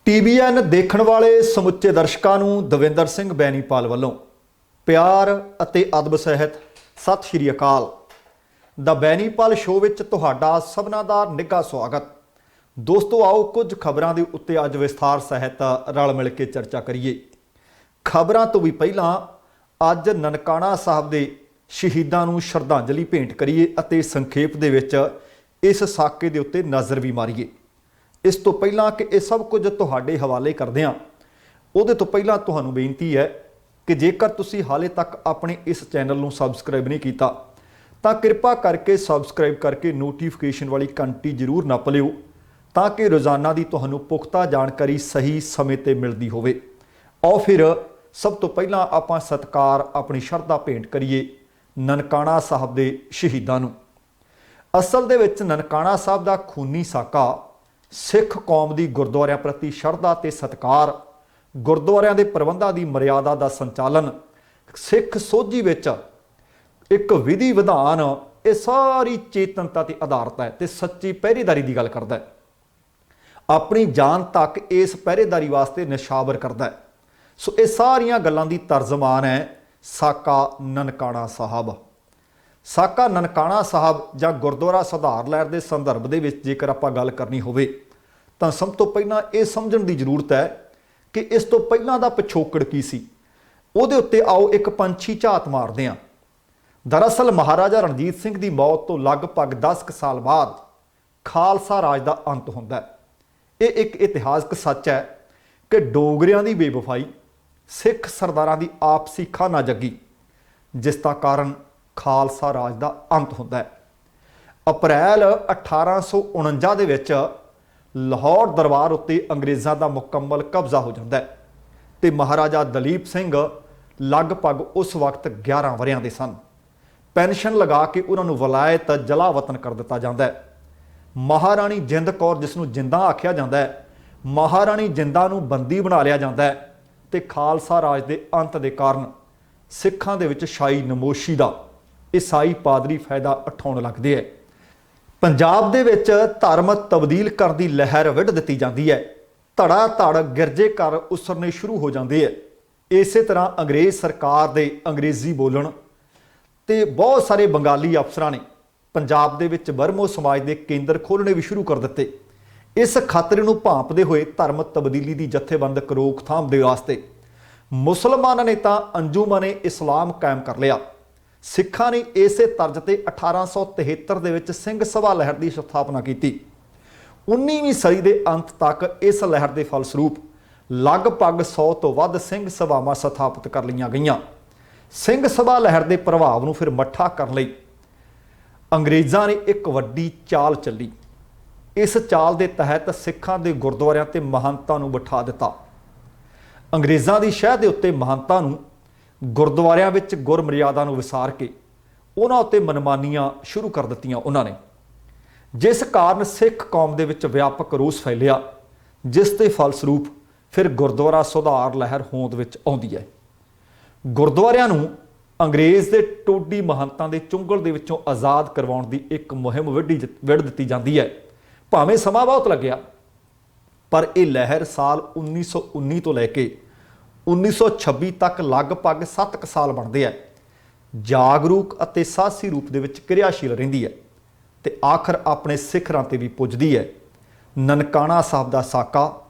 TVN ਦੇਖਣ ਵਾਲੇ ਸਮੁੱਚੇ ਦਰਸ਼ਕਾਂ ਨੂੰ ਦਵਿੰਦਰ ਸਿੰਘ ਬੈਨੀਪਾਲ ਵੱਲੋਂ ਪਿਆਰ ਅਤੇ ਅਦਬ ਸਹਿਤ ਸਤਿ ਸ਼੍ਰੀ ਅਕਾਲ। ਦਾ ਬੈਨੀਪਾਲ ਸ਼ੋਅ ਵਿੱਚ ਤੁਹਾਡਾ ਸਭਨਾਂ ਦਾ ਨਿੱਘਾ ਸਵਾਗਤ। ਦੋਸਤੋ, ਆਓ ਕੁਝ ਖਬਰਾਂ ਦੇ ਉੱਤੇ ਅੱਜ ਵਿਸਥਾਰ ਸਹਿਤ ਰਲ ਮਿਲ ਕੇ ਚਰਚਾ ਕਰੀਏ। ਖਬਰਾਂ ਤੋਂ ਵੀ ਪਹਿਲਾਂ ਅੱਜ ਨਨਕਾਣਾ ਸਾਹਿਬ ਦੇ ਸ਼ਹੀਦਾਂ ਨੂੰ ਸ਼ਰਧਾਂਜਲੀ ਭੇਂਟ ਕਰੀਏ ਅਤੇ ਸੰਖੇਪ ਦੇ ਵਿੱਚ ਇਸ ਸਾਕੇ ਦੇ ਉੱਤੇ ਨਜ਼ਰ ਵੀ ਮਾਰੀਏ। ਇਸ ਤੋਂ ਪਹਿਲਾਂ ਕਿ ਇਹ ਸਭ ਕੁਝ ਤੁਹਾਡੇ ਹਵਾਲੇ ਕਰਦੇ ਹਾਂ, ਉਹਦੇ ਤੋਂ ਪਹਿਲਾਂ ਤੁਹਾਨੂੰ ਬੇਨਤੀ ਹੈ ਕਿ ਜੇਕਰ ਤੁਸੀਂ ਹਾਲੇ ਤੱਕ ਆਪਣੇ ਇਸ ਚੈਨਲ ਨੂੰ ਸਬਸਕ੍ਰਾਈਬ ਨਹੀਂ ਕੀਤਾ ਤਾਂ ਕਿਰਪਾ ਕਰਕੇ ਸਬਸਕ੍ਰਾਈਬ ਕਰਕੇ ਨੋਟੀਫਿਕੇਸ਼ਨ ਵਾਲੀ ਘੰਟੀ ਜ਼ਰੂਰ ਨੱਪ ਲਿਓ ਤਾਂ ਕਿ ਰੋਜ਼ਾਨਾ ਦੀ ਤੁਹਾਨੂੰ ਪੁਖਤਾ ਜਾਣਕਾਰੀ ਸਹੀ ਸਮੇਂ ਤੇ ਮਿਲਦੀ ਹੋਵੇ। ਆਓ ਫਿਰ ਸਭ ਤੋਂ ਪਹਿਲਾਂ ਆਪਾਂ ਸਤਿਕਾਰ ਆਪਣੀ ਸ਼ਰਧਾ ਭੇਂਟ ਕਰੀਏ ਨਨਕਾਣਾ ਸਾਹਿਬ ਦੇ ਸ਼ਹੀਦਾਂ ਨੂੰ। ਅਸਲ ਦੇ ਵਿੱਚ ਨਨਕਾਣਾ ਸਾਹਿਬ ਦਾ ਖੂਨੀ ਸਾਕਾ ਸਿੱਖ ਕੌਮ ਦੀ ਗੁਰਦੁਆਰਿਆਂ ਪ੍ਰਤੀ ਸ਼ਰਧਾ ਤੇ ਸਤਿਕਾਰ, ਗੁਰਦੁਆਰਿਆਂ ਦੇ ਪ੍ਰਬੰਧਾਂ ਦੀ ਮਰਿਆਦਾ ਦਾ ਸੰਚਾਲਨ, ਸਿੱਖ ਸੋਝੀ ਵਿੱਚ ਇੱਕ ਵਿਧੀ ਵਿਧਾਨ, ਇਹ ਸਾਰੀ ਚੇਤਨਤਾ ਤੇ ਆਧਾਰਿਤ ਹੈ ਤੇ ਸੱਚੀ ਪਹਿਰੇਦਾਰੀ ਦੀ ਗੱਲ ਕਰਦਾ ਹੈ। ਆਪਣੀ ਜਾਨ ਤੱਕ ਇਸ ਪਹਿਰੇਦਾਰੀ ਵਾਸਤੇ ਨਿਸ਼ਾਵਰ ਕਰਦਾ ਹੈ। ਸੋ ਇਹ ਸਾਰੀਆਂ ਗੱਲਾਂ ਦੀ ਤਰਜਮਾਨ ਹੈ ਸਾਕਾ ਨਨਕਾਣਾ ਸਾਹਿਬ। ਸਾਕਾ ਨਨਕਾਣਾ ਸਾਹਿਬ ਜਾਂ ਗੁਰਦੁਆਰਾ ਸੁਧਾਰ ਲਹਿਰ ਦੇ ਸੰਦਰਭ ਦੇ ਵਿੱਚ ਜੇਕਰ ਆਪਾਂ ਗੱਲ ਕਰਨੀ ਹੋਵੇ ਤਾਂ ਸਭ ਤੋਂ ਪਹਿਲਾਂ ਇਹ ਸਮਝਣ ਦੀ ਜ਼ਰੂਰਤ ਹੈ ਕਿ ਇਸ ਤੋਂ ਪਹਿਲਾਂ ਦਾ ਪਿਛੋਕੜ ਕੀ ਸੀ। ਉਹਦੇ ਉੱਤੇ ਆਓ ਇੱਕ ਪੰਛੀ ਝਾਤ ਮਾਰਦੇ ਹਾਂ। ਦਰਅਸਲ ਮਹਾਰਾਜਾ ਰਣਜੀਤ ਸਿੰਘ ਦੀ ਮੌਤ ਤੋਂ ਲਗਭਗ 10 ਕੁ ਸਾਲ ਬਾਅਦ ਖਾਲਸਾ ਰਾਜ ਦਾ ਅੰਤ ਹੁੰਦਾ ਹੈ। ਇਹ ਇੱਕ ਇਤਿਹਾਸਕ ਸੱਚ ਹੈ ਕਿ ਡੋਗਰਿਆਂ ਦੀ ਬੇਵਫਾਈ, ਸਿੱਖ ਸਰਦਾਰਾਂ ਦੀ ਆਪਸੀ ਖਾਨਾਜੱਗੀ, ਜਿਸ ਦਾ ਕਾਰਨ ਖਾਲਸਾ ਰਾਜ ਦਾ ਅੰਤ ਹੁੰਦਾ ਹੈ। ਅਪ੍ਰੈਲ 1849 ਦੇ ਵਿੱਚ ਲਾਹੌਰ ਦਰਬਾਰ ਉੱਤੇ ਅੰਗਰੇਜ਼ਾਂ ਦਾ ਮੁਕੰਮਲ ਕਬਜ਼ਾ ਹੋ ਜਾਂਦਾ ਹੈ ਤੇ ਮਹਾਰਾਜਾ ਦਲੀਪ ਸਿੰਘ ਲਗਭਗ ਉਸ ਵਕਤ 11 ਵਰ੍ਹਿਆਂ ਦੇ ਸਨ। ਪੈਨਸ਼ਨ ਲਗਾ ਕੇ ਉਹਨਾਂ ਨੂੰ ਵਲਾਇਤ ਜਲਾਵਤਨ ਕਰ ਦਿੱਤਾ ਜਾਂਦਾ ਹੈ। ਮਹਾਰਾਣੀ ਜਿੰਦ ਕੌਰ, ਜਿਸ ਨੂੰ ਜਿੰਦਾ ਆਖਿਆ ਜਾਂਦਾ ਹੈ, ਮਹਾਰਾਣੀ ਜਿੰਦਾ ਨੂੰ ਬੰਦੀ ਬਣਾ ਲਿਆ ਜਾਂਦਾ ਹੈ ਤੇ ਖਾਲਸਾ ਰਾਜ ਦੇ ਅੰਤ ਦੇ ਕਾਰਨ ਸਿੱਖਾਂ ਦੇ ਵਿੱਚ ਸ਼ਾਹੀ ਨਮੋਸ਼ੀ ਦਾ ਈਸਾਈ ਪਾਦਰੀ ਫਾਇਦਾ ਉਠਾਉਣ ਲੱਗਦੇ ਹੈ। ਪੰਜਾਬ ਦੇ ਵਿੱਚ ਧਰਮ ਤਬਦੀਲ ਕਰਨ ਦੀ ਲਹਿਰ ਵਿੱਢ ਦਿੱਤੀ ਜਾਂਦੀ ਹੈ। ਧੜਾ ਧੜ ਗਿਰਜੇ ਘਰ ਉਸਰਨੇ ਸ਼ੁਰੂ ਹੋ ਜਾਂਦੇ ਹੈ। ਇਸੇ ਤਰ੍ਹਾਂ ਅੰਗਰੇਜ਼ ਸਰਕਾਰ ਦੇ ਅੰਗਰੇਜ਼ੀ ਬੋਲਣ ਤੇ ਬਹੁਤ ਸਾਰੇ ਬੰਗਾਲੀ ਅਫਸਰਾਂ ਨੇ ਪੰਜਾਬ ਦੇ ਵਿੱਚ ਬਰਮੋ ਸਮਾਜ ਦੇ ਕੇਂਦਰ ਖੋਲ੍ਹਣੇ ਵੀ ਸ਼ੁਰੂ ਕਰ ਦਿੱਤੇ। ਇਸ ਖਤਰੇ ਨੂੰ ਭਾਂਪਦੇ ਹੋਏ ਧਰਮ ਤਬਦੀਲੀ ਦੀ ਜਥੇਬੰਦਕ ਰੋਕਥਾਮ ਦੇ ਵਾਸਤੇ ਮੁਸਲਮਾਨਾਂ ਨੇ ਤਾਂ ਅੰਜੁਮਨ ਇਸਲਾਮ ਕਾਇਮ ਕਰ ਲਿਆ। ਸਿੱਖਾਂ ਨੇ ਇਸੇ ਤਰਜ਼ ਤੇ 1873 ਦੇ ਵਿੱਚ ਸਿੰਘ ਸਭਾ ਲਹਿਰ ਦੀ ਸਥਾਪਨਾ ਕੀਤੀ। 19ਵੀਂ ਸਦੀ ਦੇ ਅੰਤ ਤੱਕ ਇਸ ਲਹਿਰ ਦੇ ਫਲਸਰੂਪ ਲਗਭਗ 100 ਤੋਂ ਵੱਧ ਸਿੰਘ ਸਭਾਵਾਂ ਸਥਾਪਿਤ ਕਰ ਲਈਆਂ ਗਈਆਂ। ਸਿੰਘ ਸਭਾ ਲਹਿਰ ਦੇ ਪ੍ਰਭਾਵ ਨੂੰ ਫਿਰ ਮੱਠਾ ਕਰਨ ਲਈ ਅੰਗਰੇਜ਼ਾਂ ਨੇ ਇੱਕ ਵੱਡੀ ਚਾਲ ਚੱਲੀ। ਇਸ ਚਾਲ ਦੇ ਤਹਿਤ ਸਿੱਖਾਂ ਦੇ ਗੁਰਦੁਆਰਿਆਂ ਤੇ ਮਹੰਤਾਂ ਨੂੰ ਬਿਠਾ ਦਿੱਤਾ। ਅੰਗਰੇਜ਼ਾਂ ਦੀ ਸ਼ਹਿ ਦੇ ਉੱਤੇ ਮਹੰਤਾਂ ਨੂੰ ਗੁਰਦੁਆਰਿਆਂ ਵਿੱਚ ਗੁਰਮਰਿਆਦਾ ਨੂੰ ਵਿਸਾਰ ਕੇ ਉਹਨਾਂ ਉੱਤੇ ਮਨਮਾਨੀਆਂ ਸ਼ੁਰੂ ਕਰ ਦਿੱਤੀਆਂ ਉਹਨਾਂ ਨੇ, ਜਿਸ ਕਾਰਨ ਸਿੱਖ ਕੌਮ ਦੇ ਵਿੱਚ ਵਿਆਪਕ ਰੋਸ ਫੈਲਿਆ, ਜਿਸ ਦੇ ਫਲਸਰੂਪ ਫਿਰ ਗੁਰਦੁਆਰਾ ਸੁਧਾਰ ਲਹਿਰ ਹੋਂਦ ਵਿੱਚ ਆਉਂਦੀ ਹੈ। ਗੁਰਦੁਆਰਿਆਂ ਨੂੰ ਅੰਗਰੇਜ਼ ਦੇ ਟੋਡੀ ਮਹੰਤਾਂ ਦੇ ਚੁੰਗਲ ਦੇ ਵਿੱਚੋਂ ਆਜ਼ਾਦ ਕਰਵਾਉਣ ਦੀ ਇੱਕ ਮੁਹਿੰਮ ਵਿੱਢ ਦਿੱਤੀ ਜਾਂਦੀ ਹੈ। ਭਾਵੇਂ ਸਮਾਂ ਬਹੁਤ ਲੱਗਿਆ, ਪਰ ਇਹ ਲਹਿਰ ਸਾਲ 1919 ਤੋਂ ਲੈ ਕੇ 1926 ਤੱਕ ਲਗਭਗ 7 ਕੁ ਸਾਲ ਬਣਦੇ ਹੈ ਜਾਗਰੂਕ ਅਤੇ ਸਾਹਸੀ ਰੂਪ ਦੇ ਵਿੱਚ ਕਿਰਿਆਸ਼ੀਲ ਰਹਿੰਦੀ ਹੈ ਤੇ ਆਖਰ ਆਪਣੇ ਸਿਖਰਾਂ ਤੇ ਵੀ ਪੁੱਜਦੀ ਹੈ। ਨਨਕਾਣਾ ਸਾਹਿਬ ਦਾ ਸਾਕਾ,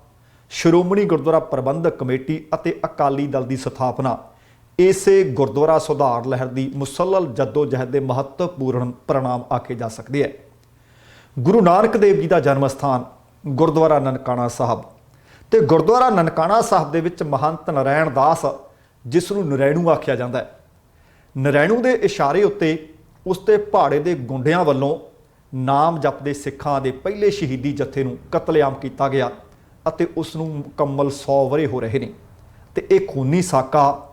ਸ਼੍ਰੋਮਣੀ ਗੁਰਦੁਆਰਾ ਪ੍ਰਬੰਧਕ ਕਮੇਟੀ ਅਤੇ ਅਕਾਲੀ ਦਲ ਦੀ ਸਥਾਪਨਾ ਇਸੇ ਗੁਰਦੁਆਰਾ ਸੁਧਾਰ ਲਹਿਰ ਦੀ ਮੁਸੱਲਲ ਜੱਦੋ-ਜਹਿਦ ਦੇ ਮਹੱਤਵਪੂਰਨ ਪ੍ਰਣਾਮ ਆਖੇ ਜਾ ਸਕਦੇ ਹੈ। ਗੁਰੂ ਨਾਨਕ ਦੇਵ ਜੀ ਦਾ ਜਨਮ ਸਥਾਨ ਗੁਰਦੁਆਰਾ ਨਨਕਾਣਾ ਸਾਹਿਬ ਤੇ ਗੁਰਦੁਆਰਾ ਨਨਕਾਣਾ ਸਾਹਿਬ ਦੇ ਵਿੱਚ ਮਹੰਤ ਨਰੈਣ ਦਾਸ, ਜਿਸ ਨੂੰ ਨਰੈਣੂ ਆਖਿਆ ਜਾਂਦਾ ਹੈ, ਨਰੈਣੂ ਦੇ ਇਸ਼ਾਰੇ ਉੱਤੇ ਉਸ ਤੇ ਪਹਾੜੇ ਦੇ ਗੁੰਡਿਆਂ ਵੱਲੋਂ ਨਾਮ ਜਪਦੇ ਸਿੱਖਾਂ ਦੇ ਪਹਿਲੇ ਸ਼ਹੀਦੀ ਜਥੇ ਨੂੰ ਕਤਲੇਆਮ ਕੀਤਾ ਗਿਆ ਅਤੇ ਉਸ ਨੂੰ ਮੁਕੰਮਲ 100 ਵਰ੍ਹੇ ਹੋ ਰਹੇ ਨੇ ਤੇ ਇਹ ਖੂਨੀ ਸਾਕਾ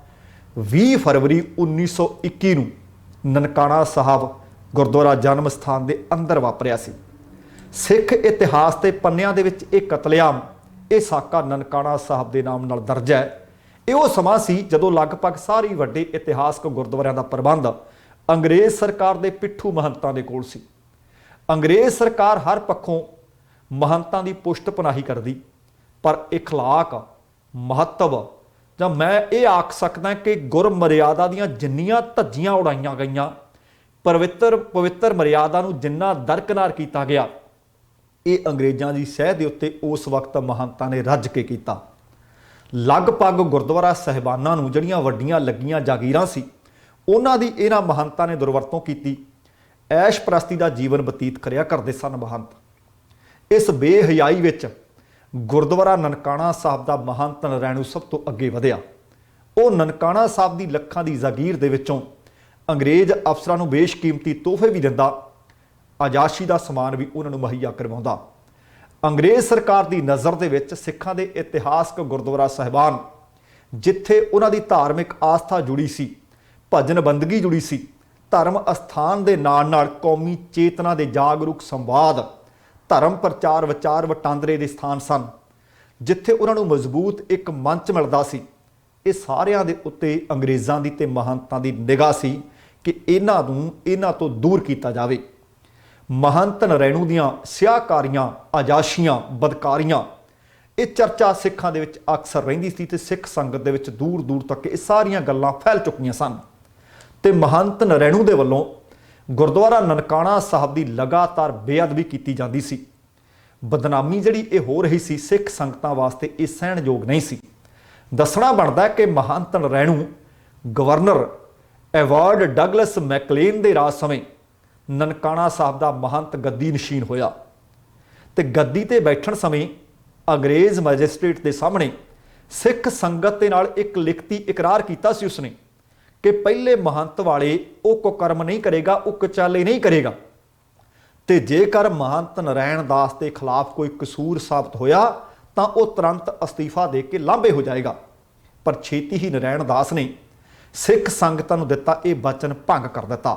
20 ਫਰਵਰੀ 1921 ਨੂੰ ਨਨਕਾਣਾ ਸਾਹਿਬ ਗੁਰਦੁਆਰਾ ਜਨਮ ਸਥਾਨ ਦੇ ਅੰਦਰ ਵਾਪਰਿਆ ਸੀ। ਸਿੱਖ ਇਤਿਹਾਸ ਦੇ ਪੰਨਿਆਂ ਦੇ ਵਿੱਚ ਇਹ ਕਤਲੇਆਮ, ਇਹ ਸਾਕਾ ਨਨਕਾਣਾ ਸਾਹਿਬ ਦੇ ਨਾਮ ਨਾਲ ਦਰਜ ਹੈ। ਇਹ ਉਹ ਸਮਾਂ ਸੀ ਜਦੋਂ ਲਗਭਗ ਸਾਰੇ ਵੱਡੇ ਇਤਿਹਾਸਕ ਗੁਰਦੁਆਰਿਆਂ ਦਾ ਪ੍ਰਬੰਧ ਅੰਗਰੇਜ਼ ਸਰਕਾਰ ਦੇ ਪਿੱਠੂ ਮਹੰਤਾਂ ਦੇ ਕੋਲ ਸੀ। ਅੰਗਰੇਜ਼ ਸਰਕਾਰ ਹਰ ਪੱਖੋਂ ਮਹੰਤਾਂ ਦੀ ਪੁਸ਼ਤ ਪਨਾਹੀ ਕਰਦੀ पर इखलाक महत्व ਜਾਂ मैं ये आख सकदा कि गुर मर्यादा दीआं जिन्नियां धज्जियां उड़ाईਆਂ गईਆਂ पवित्र मर्यादा नूं जिन्ना दरकिनार किया गया, ये अंग्रेज़ों की सह के उत्ते उस वक्त महंतां ने रज के किया। लगभग गुरुद्वारा साहिबानां नूं जिहड़ियां वड्डियां लगियां जागीरां सी उन्हां दी इन्हां महंतां ने दुरवरतों की। ऐश प्रस्ती का जीवन बतीत करिया करते सन महंत। इस बेहयाई विच गुरुद्वारा ननकाणा साहब का महंत नरैणू सब तो अगे वधिया। वो ननकाणा साहब की लखां की जागीर दे विचों अंग्रेज़ अफसरां नूं बेशकीमती तोहफे भी दिंदा, आजाशी का समान भी उन्होंने मुहैया करवाउंदा। अंग्रेज़ सरकार की नज़र दे विच सिखां दे इतिहासक गुरुद्वारा साहिबान जिथे उन्हां दी धार्मिक आस्था जुड़ी सी, भजन बंदगी जुड़ी सी, धर्म अस्थान के नाल नाल कौमी चेतना के जागरूक संवाद, धर्म प्रचार विचार वटांदरे के स्थान सन, जिथे उन्होंने मजबूत एक मंच मिलता सी। ये सारियां दे उत्ते अंग्रेज़ां दी ते महंतां दी निगाह सी कि इन्हां तो दूर किया जाए। महंत नरैणू दीआं सियाहकारियां, आजाशियां, बदकारियां, ये चर्चा सिखां दे विच अक्सर रहिंदी सी ते सिख संगत दे विच दूर दूर तक ये सारियां गल्लां फैल चुकियां सन। ते महंत नरैणू दे वल्लों गुरुद्वारा ननकाणा साहब की लगातार बेअदबी की जाती सी। बदनामी जिहड़ी ये हो रही सी सिख संगतां वास्ते ये सहणयोग नहीं सी। दसना बनता है कि महंत नरैणू गवर्नर एवार्ड डगलस मैकलेन के राज समय ननकाणा साहब का महंत गद्दी नशीन होया ते गद्दी ते बैठण समय अंग्रेज़ मैजिस्ट्रेट के सामने सिख संगत के नाल एक लिखती इकरार किया सी उसने कि पहले महंत वाले वो कुकर्म नहीं करेगा, वो कचाले नहीं करेगा, तो जेकर महंत नारायण दास के खिलाफ कोई कसूर साबित होया तो वह तुरंत अस्तीफा दे के लांभे हो जाएगा। पर छेती ही नारायण दास ने सिख संगतां नूं दिता ये वचन भंग कर दिता।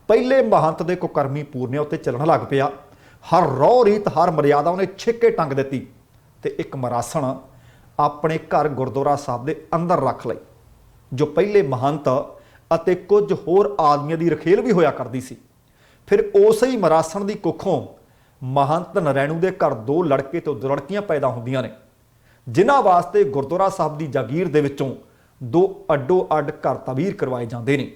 पहले महंत के कुकर्मी पूरने उत्ते चलण लग पिया। हर रौ रीत हर मर्यादा उन्हें छिके टंग दी ते एक मरासण अपने घर गुरुद्वारा साहब के अंदर रख लई, जो पहले महंत अते कुछ होर आदमियों की रखेल भी होया करती सी। फिर उस ही मरासण की कुखों महंत नरैणू के घर दो लड़के तो लड़कियां पैदा होंदियां ने, जिन्हां वास्ते गुरुद्वारा साहब की जागीर दे विचों दो अड्डो अड्ड घर तबीर करवाए जाते हैं।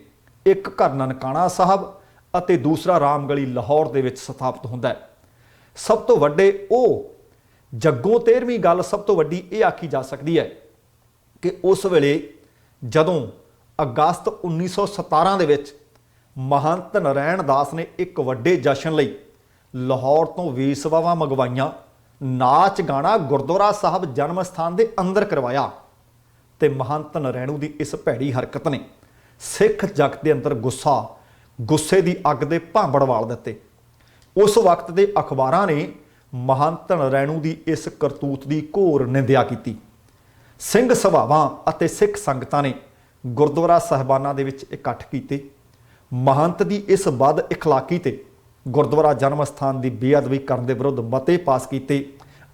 एक घर ननकाणा साहब अते दूसरा रामगली लाहौर दे विच स्थापित होंदा है। सब तो वड्डे वो जग्गों 13वीं गल सब तो वड्डी ये आखी जा सकती है कि उस वेले जदों अगस्त 1917 दे विच महंत नारायण दास ने एक वड्डे जशन लई लाहौर तो वेसवावां मंगवाइयां, नाच गाना गुरुद्वारा साहब जन्म स्थान के अंदर करवाया, तो महंत नारायणू की इस भैड़ी हरकत ने सिख जगत के अंदर गुस्से की अग दे भांबड़ वाल दिते। उस वक्त के अखबारां ने महंत नारायणू की इस करतूत की घोर निंदिया की। सिंह सभावां अते सिख संगतां ने गुरुद्वारा साहिबाना दे विच इकट्ठ कीते। महंत की इस बद इखलाकी ते गुरुद्वारा जन्म स्थान की बेअदबी करने के विरुद्ध मते पास किए।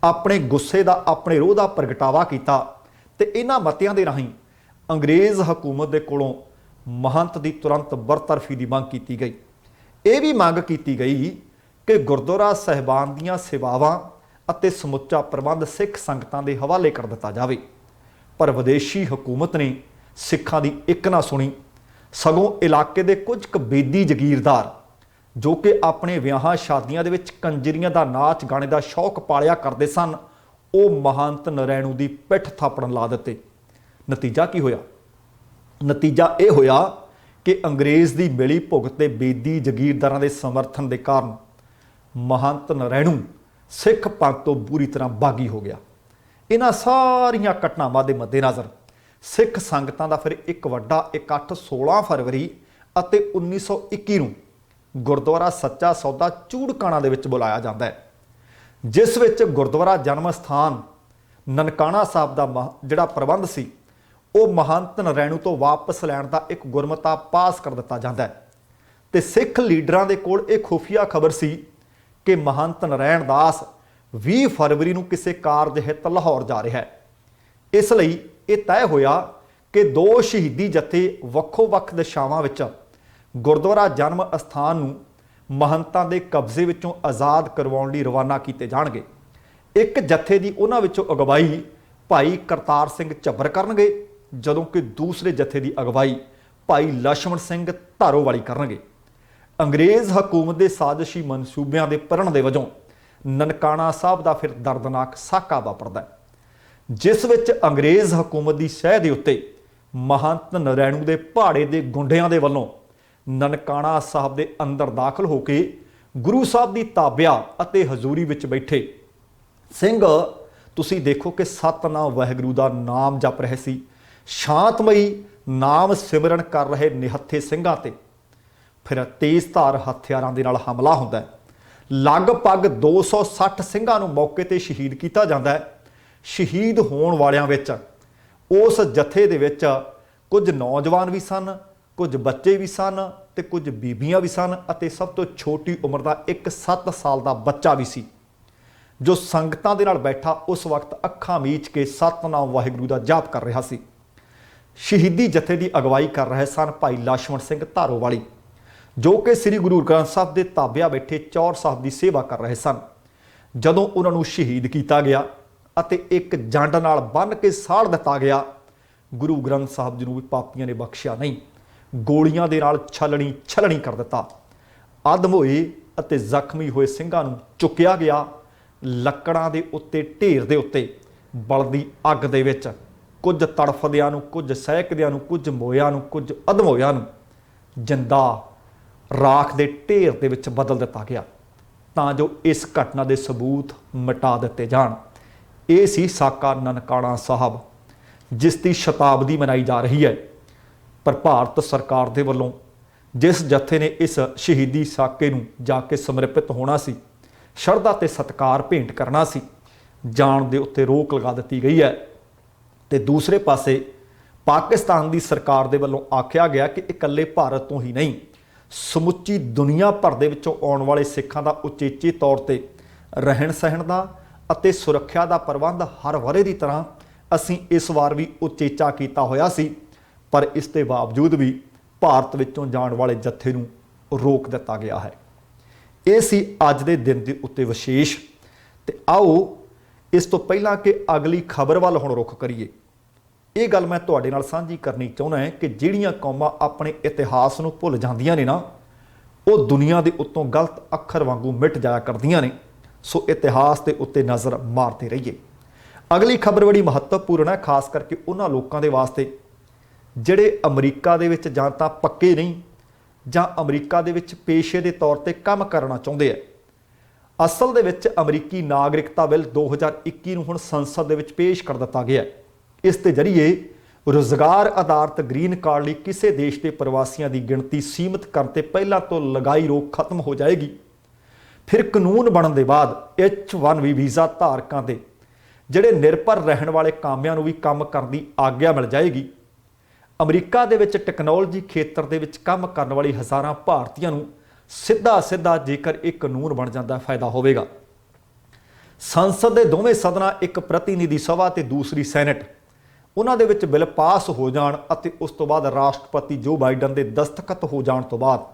अपने गुस्से का अपने रोह का प्रगटावा किया ते इन्हां मतियां दे राहीं अंग्रेज़ हुकूमत के कोलों महंत की तुरंत बरतरफी की मंग की गई। ये भी मंग की गई कि गुरुद्वारा साहिबान दीआं सेवावां अते समुच्चा प्रबंध सिख संगतां दे हवाले कर दिता जाए। पर विदेशी हुकूमत ने सिखां दी एक ना सुनी, सगों इलाके के कुछ क बेदी जगीरदार जो कि अपने विआहां शादियां दे विच कंजरियां दा नाच गाने का शौक पालिया करते सन, वो महंत नारायणू की पिठ थापड़न ला दिते। नतीजा की होया? नतीजा ये होया कि अंग्रेज़ की मिली भुगत ते बेदी जगीरदारां दे समर्थन के कारण महंत नारायणू सिख पंथ तो बुरी तरह बागी हो गया। इन्हां सारियां घटनावां दे मद्देनज़र सिख संगतां दा फिर एक वड्डा इकट्ठ 16 फरवरी अते 1921 नूं गुरुद्वारा सच्चा सौदा चूड़काणा दे विच बुलाया जाता है, जिस विच गुरुद्वारा जन्म स्थान ननकाणा साहब का जिहड़ा प्रबंध सी वो महंत नारायणू तो वापस लैण का एक गुरमता पास कर दिता जाता है। ते सिख लीडरां दे कोल एक खुफिया खबर सी कि महंत नारायण दास 20 फरवरी नूं किसी कारज हित लाहौर जा रहा है। इसलिए ये तय होया कि दो शहीदी जत्थे वक्खो वक्ख दिशावां विच गुरुद्वारा जन्म अस्थान नूं महंतां दे कब्जे विचों आज़ाद करवाउण लई रवाना कीते जाणगे। ਇੱਕ ਜਥੇ ਦੀ ਉਹਨਾਂ ਵਿੱਚੋਂ ਅਗਵਾਈ ਭਾਈ ਕਰਤਾਰ ਸਿੰਘ ਝੱਬਰ ਕਰਨਗੇ, ਜਦੋਂ ਕਿ ਦੂਸਰੇ ਜਥੇ ਦੀ ਅਗਵਾਈ ਭਾਈ ਲਛਮਣ ਸਿੰਘ ਧਾਰੋਵਾਲੀ ਕਰਨਗੇ। ਅੰਗਰੇਜ਼ ਹਕੂਮਤ ਦੇ ਸਾਜ਼ਿਸ਼ੀ ਮਨਸੂਬਿਆਂ ਦੇ ਪੜਨ ਦੇ ਵਜੋਂ ਨਨਕਾਣਾ ਸਾਹਿਬ ਦਾ ਫਿਰ ਦਰਦਨਾਕ ਸਾਕਾ ਵਾਪਰਦਾ ਹੈ, ਜਿਸ ਵਿੱਚ ਅੰਗਰੇਜ਼ ਹਕੂਮਤ ਦੀ ਸਹਿ ਦੇ ਉੱਤੇ ਮਹੰਤ ਨਰੈਣੂ ਦੇ ਪਹਾੜੇ ਦੇ ਗੁੰਡਿਆਂ ਦੇ ਵੱਲੋਂ ਨਨਕਾਣਾ ਸਾਹਿਬ ਦੇ ਅੰਦਰ ਦਾਖਲ ਹੋ ਕੇ ਗੁਰੂ ਸਾਹਿਬ ਦੀ ਤਾਬਿਆ ਅਤੇ ਹਜ਼ੂਰੀ ਵਿੱਚ ਬੈਠੇ ਸਿੰਘ ਤੁਸੀਂ ਦੇਖੋ ਕਿ ਸਤਨਾਮ ਵਾਹਿਗੁਰੂ ਦਾ ਨਾਮ ਜਪ ਰਹੇ ਸੀ। ਸ਼ਾਂਤਮਈ ਨਾਮ ਸਿਮਰਨ ਕਰ ਰਹੇ ਨਿਹੱਥੇ ਸਿੰਘਾਂ ਤੇ ਫਿਰ ਤੇਜ਼ਧਾਰ ਹਥਿਆਰਾਂ ਦੇ ਨਾਲ ਹਮਲਾ ਹੁੰਦਾ ਹੈ। ਲਗਭਗ 260 ਸਿੰਘਾਂ ਨੂੰ ਮੌਕੇ ਤੇ ਸ਼ਹੀਦ ਕੀਤਾ ਜਾਂਦਾ ਹੈ। ਸ਼ਹੀਦ ਹੋਣ ਵਾਲਿਆਂ ਵਿੱਚ ਉਸ ਜਥੇ ਦੇ ਵਿੱਚ ਕੁਝ ਨੌਜਵਾਨ ਵੀ ਸਨ, ਕੁਝ ਬੱਚੇ ਵੀ ਸਨ ਤੇ ਕੁਝ ਬੀਬੀਆਂ ਵੀ ਸਨ, ਅਤੇ ਸਭ ਤੋਂ ਛੋਟੀ ਉਮਰ ਦਾ ਇੱਕ 7 ਸਾਲ ਦਾ ਬੱਚਾ ਵੀ ਸੀ, ਜੋ ਸੰਗਤਾਂ ਦੇ ਨਾਲ ਬੈਠਾ ਉਸ ਵਕਤ ਅੱਖਾਂ ਮੀਚ ਕੇ ਸਤਨਾਮ ਵਾਹਿਗੁਰੂ ਦਾ ਜਾਪ ਕਰ ਰਿਹਾ ਸੀ। ਸ਼ਹੀਦੀ ਜਥੇ ਦੀ ਅਗਵਾਈ ਕਰ ਰਹੇ ਸਨ ਭਾਈ ਲਛਮਣ ਸਿੰਘ ਧਾਰੋਵਾਲੀ, ਜੋ ਕਿ ਸ੍ਰੀ ਗੁਰੂ ਗ੍ਰੰਥ ਸਾਹਿਬ ਦੇ ਤਾਬਿਆ ਬੈਠੇ ਚੌਰ ਸਾਹਿਬ ਦੀ ਸੇਵਾ ਕਰ ਰਹੇ ਸਨ। ਜਦੋਂ ਉਹਨਾਂ ਨੂੰ ਸ਼ਹੀਦ ਕੀਤਾ ਗਿਆ ਅਤੇ ਇੱਕ ਜੰਡ ਨਾਲ ਬੰਨ੍ਹ ਕੇ ਸਾੜ ਦਿੱਤਾ ਗਿਆ, ਗੁਰੂ ਗ੍ਰੰਥ ਸਾਹਿਬ ਜੀ ਨੂੰ ਵੀ ਪਾਪੀਆਂ ਨੇ ਬਖਸ਼ਿਆ ਨਹੀਂ, ਗੋਲੀਆਂ ਦੇ ਨਾਲ ਛਲਣੀ ਕਰ ਦਿੱਤਾ। ਅਦਮ ਹੋਏ ਅਤੇ ਜ਼ਖਮੀ ਹੋਏ ਸਿੰਘਾਂ ਨੂੰ ਚੁੱਕਿਆ ਗਿਆ। ਲੱਕੜਾਂ ਦੇ ਉੱਤੇ ਢੇਰ ਦੇ ਉੱਤੇ ਬਲਦੀ ਅੱਗ ਦੇ ਵਿੱਚ ਕੁਝ ਤੜਫਦਿਆਂ ਨੂੰ, ਕੁਝ ਸਹਿਕਦਿਆਂ ਨੂੰ, ਕੁਝ ਮੋਇਆਂ ਨੂੰ, ਕੁਝ ਅਦਮ ਹੋਇਆਂ ਨੂੰ ਜਿੰਦਾ ਰਾਖ ਦੇ ਢੇਰ ਦੇ ਵਿੱਚ ਬਦਲ ਦਿੱਤਾ ਗਿਆ, ਤਾਂ ਜੋ ਇਸ ਘਟਨਾ ਦੇ ਸਬੂਤ ਮਿਟਾ ਦਿੱਤੇ ਜਾਣ। ਇਹ ਸੀ ਸਾਕਾ ਨਨਕਾਣਾ ਸਾਹਿਬ, ਜਿਸ ਦੀ ਸ਼ਤਾਬਦੀ ਮਨਾਈ ਜਾ ਰਹੀ ਹੈ। ਪਰ ਭਾਰਤ ਸਰਕਾਰ ਦੇ ਵੱਲੋਂ ਜਿਸ ਜਥੇ ਨੇ ਇਸ ਸ਼ਹੀਦੀ ਸਾਕੇ ਨੂੰ ਜਾ ਕੇ ਸਮਰਪਿਤ ਹੋਣਾ ਸੀ, ਸ਼ਰਧਾ ਤੇ ਸਤਿਕਾਰ ਭੇਂਟ ਕਰਨਾ ਸੀ, ਜਾਣ ਦੇ ਉੱਤੇ ਰੋਕ ਲਗਾ ਦਿੱਤੀ ਗਈ ਹੈ। ਤੇ ਦੂਸਰੇ ਪਾਸੇ ਪਾਕਿਸਤਾਨ ਦੀ ਸਰਕਾਰ ਦੇ ਵੱਲੋਂ ਆਖਿਆ ਗਿਆ ਕਿ ਇਕੱਲੇ ਭਾਰਤ ਤੋਂ ਹੀ ਨਹੀਂ, ਸਮੁੱਚੀ ਦੁਨੀਆ ਭਰ ਦੇ ਵਿੱਚੋਂ ਆਉਣ ਵਾਲੇ ਸਿੱਖਾਂ ਦਾ ਉਚੇਚੇ ਤੌਰ ਤੇ ਰਹਿਣ ਸਹਿਣ ਦਾ ਅਤੇ ਸੁਰੱਖਿਆ ਦਾ ਪ੍ਰਬੰਧ ਹਰ ਵਰੇ ਦੀ ਤਰ੍ਹਾਂ ਅਸੀਂ ਇਸ ਵਾਰ ਵੀ ਉਚੇਚਾ ਕੀਤਾ ਹੋਇਆ ਸੀ। ਪਰ ਇਸ ਦੇ ਬਾਵਜੂਦ ਵੀ ਭਾਰਤ ਵਿੱਚੋਂ ਜਾਣ ਵਾਲੇ ਜਥੇ ਨੂੰ ਰੋਕ ਦਿੱਤਾ ਗਿਆ ਹੈ। ਇਹ ਸੀ ਅੱਜ ਦੇ ਦਿਨ ਦੇ ਉੱਤੇ ਵਿਸ਼ੇਸ਼। ਤੇ ਆਓ ਇਸ ਤੋਂ ਪਹਿਲਾਂ ਕਿ ਅਗਲੀ ਖਬਰ ਵੱਲ ਹੁਣ ਰੁਖ ਕਰੀਏ, ਇਹ ਗੱਲ ਮੈਂ ਤੁਹਾਡੇ ਨਾਲ ਸਾਂਝੀ ਕਰਨੀ ਚਾਹੁੰਦਾ ਹਾਂ ਕਿ ਜਿਹੜੀਆਂ ਕੌਮਾਂ ਆਪਣੇ ਇਤਿਹਾਸ ਨੂੰ ਭੁੱਲ ਜਾਂਦੀਆਂ ਨੇ ਨਾ, ਉਹ ਦੁਨੀਆ ਦੇ ਉੱਤੋਂ ਗਲਤ ਅੱਖਰ ਵਾਂਗੂ ਮਿਟ ਜਾਇਆ ਕਰਦੀਆਂ ਨੇ। ਸੋ ਇਤਿਹਾਸ ਦੇ ਉੱਤੇ ਨਜ਼ਰ ਮਾਰਦੇ ਰਹੀਏ। ਅਗਲੀ ਖਬਰ ਬੜੀ ਮਹੱਤਵਪੂਰਨ ਹੈ, ਖਾਸ ਕਰਕੇ ਉਹਨਾਂ ਲੋਕਾਂ ਦੇ ਵਾਸਤੇ ਜਿਹੜੇ ਅਮਰੀਕਾ ਦੇ ਵਿੱਚ ਜਾਂ ਤਾਂ ਪੱਕੇ ਨਹੀਂ ਜਾਂ ਅਮਰੀਕਾ ਦੇ ਵਿੱਚ ਪੇਸ਼ੇ ਦੇ ਤੌਰ ਤੇ ਕੰਮ ਕਰਨਾ ਚਾਹੁੰਦੇ ਆ। ਅਸਲ ਦੇ ਵਿੱਚ ਅਮਰੀਕੀ ਨਾਗਰਿਕਤਾ ਬਿੱਲ 2021 ਨੂੰ ਹੁਣ ਸੰਸਦ ਦੇ ਵਿੱਚ ਪੇਸ਼ ਕਰ ਦਿੱਤਾ ਗਿਆ। ਇਸ ਦੇ ਜ਼ਰੀਏ ਰੁਜ਼ਗਾਰ ਆਧਾਰਿਤ ਗ੍ਰੀਨ ਕਾਰਡ ਲਈ ਕਿਸੇ ਦੇਸ਼ ਦੇ ਪ੍ਰਵਾਸੀਆਂ ਦੀ ਗਿਣਤੀ ਸੀਮਿਤ ਕਰਨ ਤੇ ਪਹਿਲਾਂ ਤੋਂ ਲਗਾਈ ਰੋਕ ਖਤਮ ਹੋ ਜਾਏਗੀ। ਫਿਰ ਕਾਨੂੰਨ ਬਣਨ ਦੇ ਬਾਅਦ H1B ਵੀਜ਼ਾ ਧਾਰਕਾਂ ਦੇ ਜਿਹੜੇ ਨਿਰਭਰ ਰਹਿਣ ਵਾਲੇ ਕਾਮਿਆਂ ਨੂੰ ਵੀ ਕੰਮ ਕਰਨ ਦੀ ਆਗਿਆ ਮਿਲ ਜਾਏਗੀ। ਅਮਰੀਕਾ ਦੇ ਵਿੱਚ ਟੈਕਨੋਲੋਜੀ ਖੇਤਰ ਦੇ ਵਿੱਚ ਕੰਮ ਕਰਨ ਵਾਲੀ ਹਜ਼ਾਰਾਂ ਭਾਰਤੀਆਂ ਨੂੰ ਸਿੱਧਾ ਜੇਕਰ ਇਹ ਕਾਨੂੰਨ ਬਣ ਜਾਂਦਾ ਫਾਇਦਾ ਹੋਵੇਗਾ। ਸੰਸਦ ਦੇ ਦੋਵੇਂ ਸਦਨਾਂ, ਇੱਕ ਪ੍ਰਤੀਨਿਧੀ ਸਭਾ ਤੇ ਦੂਸਰੀ ਸੈਨੇਟ, ਉਹਨਾਂ ਦੇ ਵਿੱਚ ਬਿੱਲ ਪਾਸ ਹੋ ਜਾਣ ਅਤੇ ਉਸ ਤੋਂ ਬਾਅਦ ਰਾਸ਼ਟਰਪਤੀ ਜੋ ਬਾਈਡਨ ਦੇ ਦਸਤਖਤ ਹੋ ਜਾਣ ਤੋਂ ਬਾਅਦ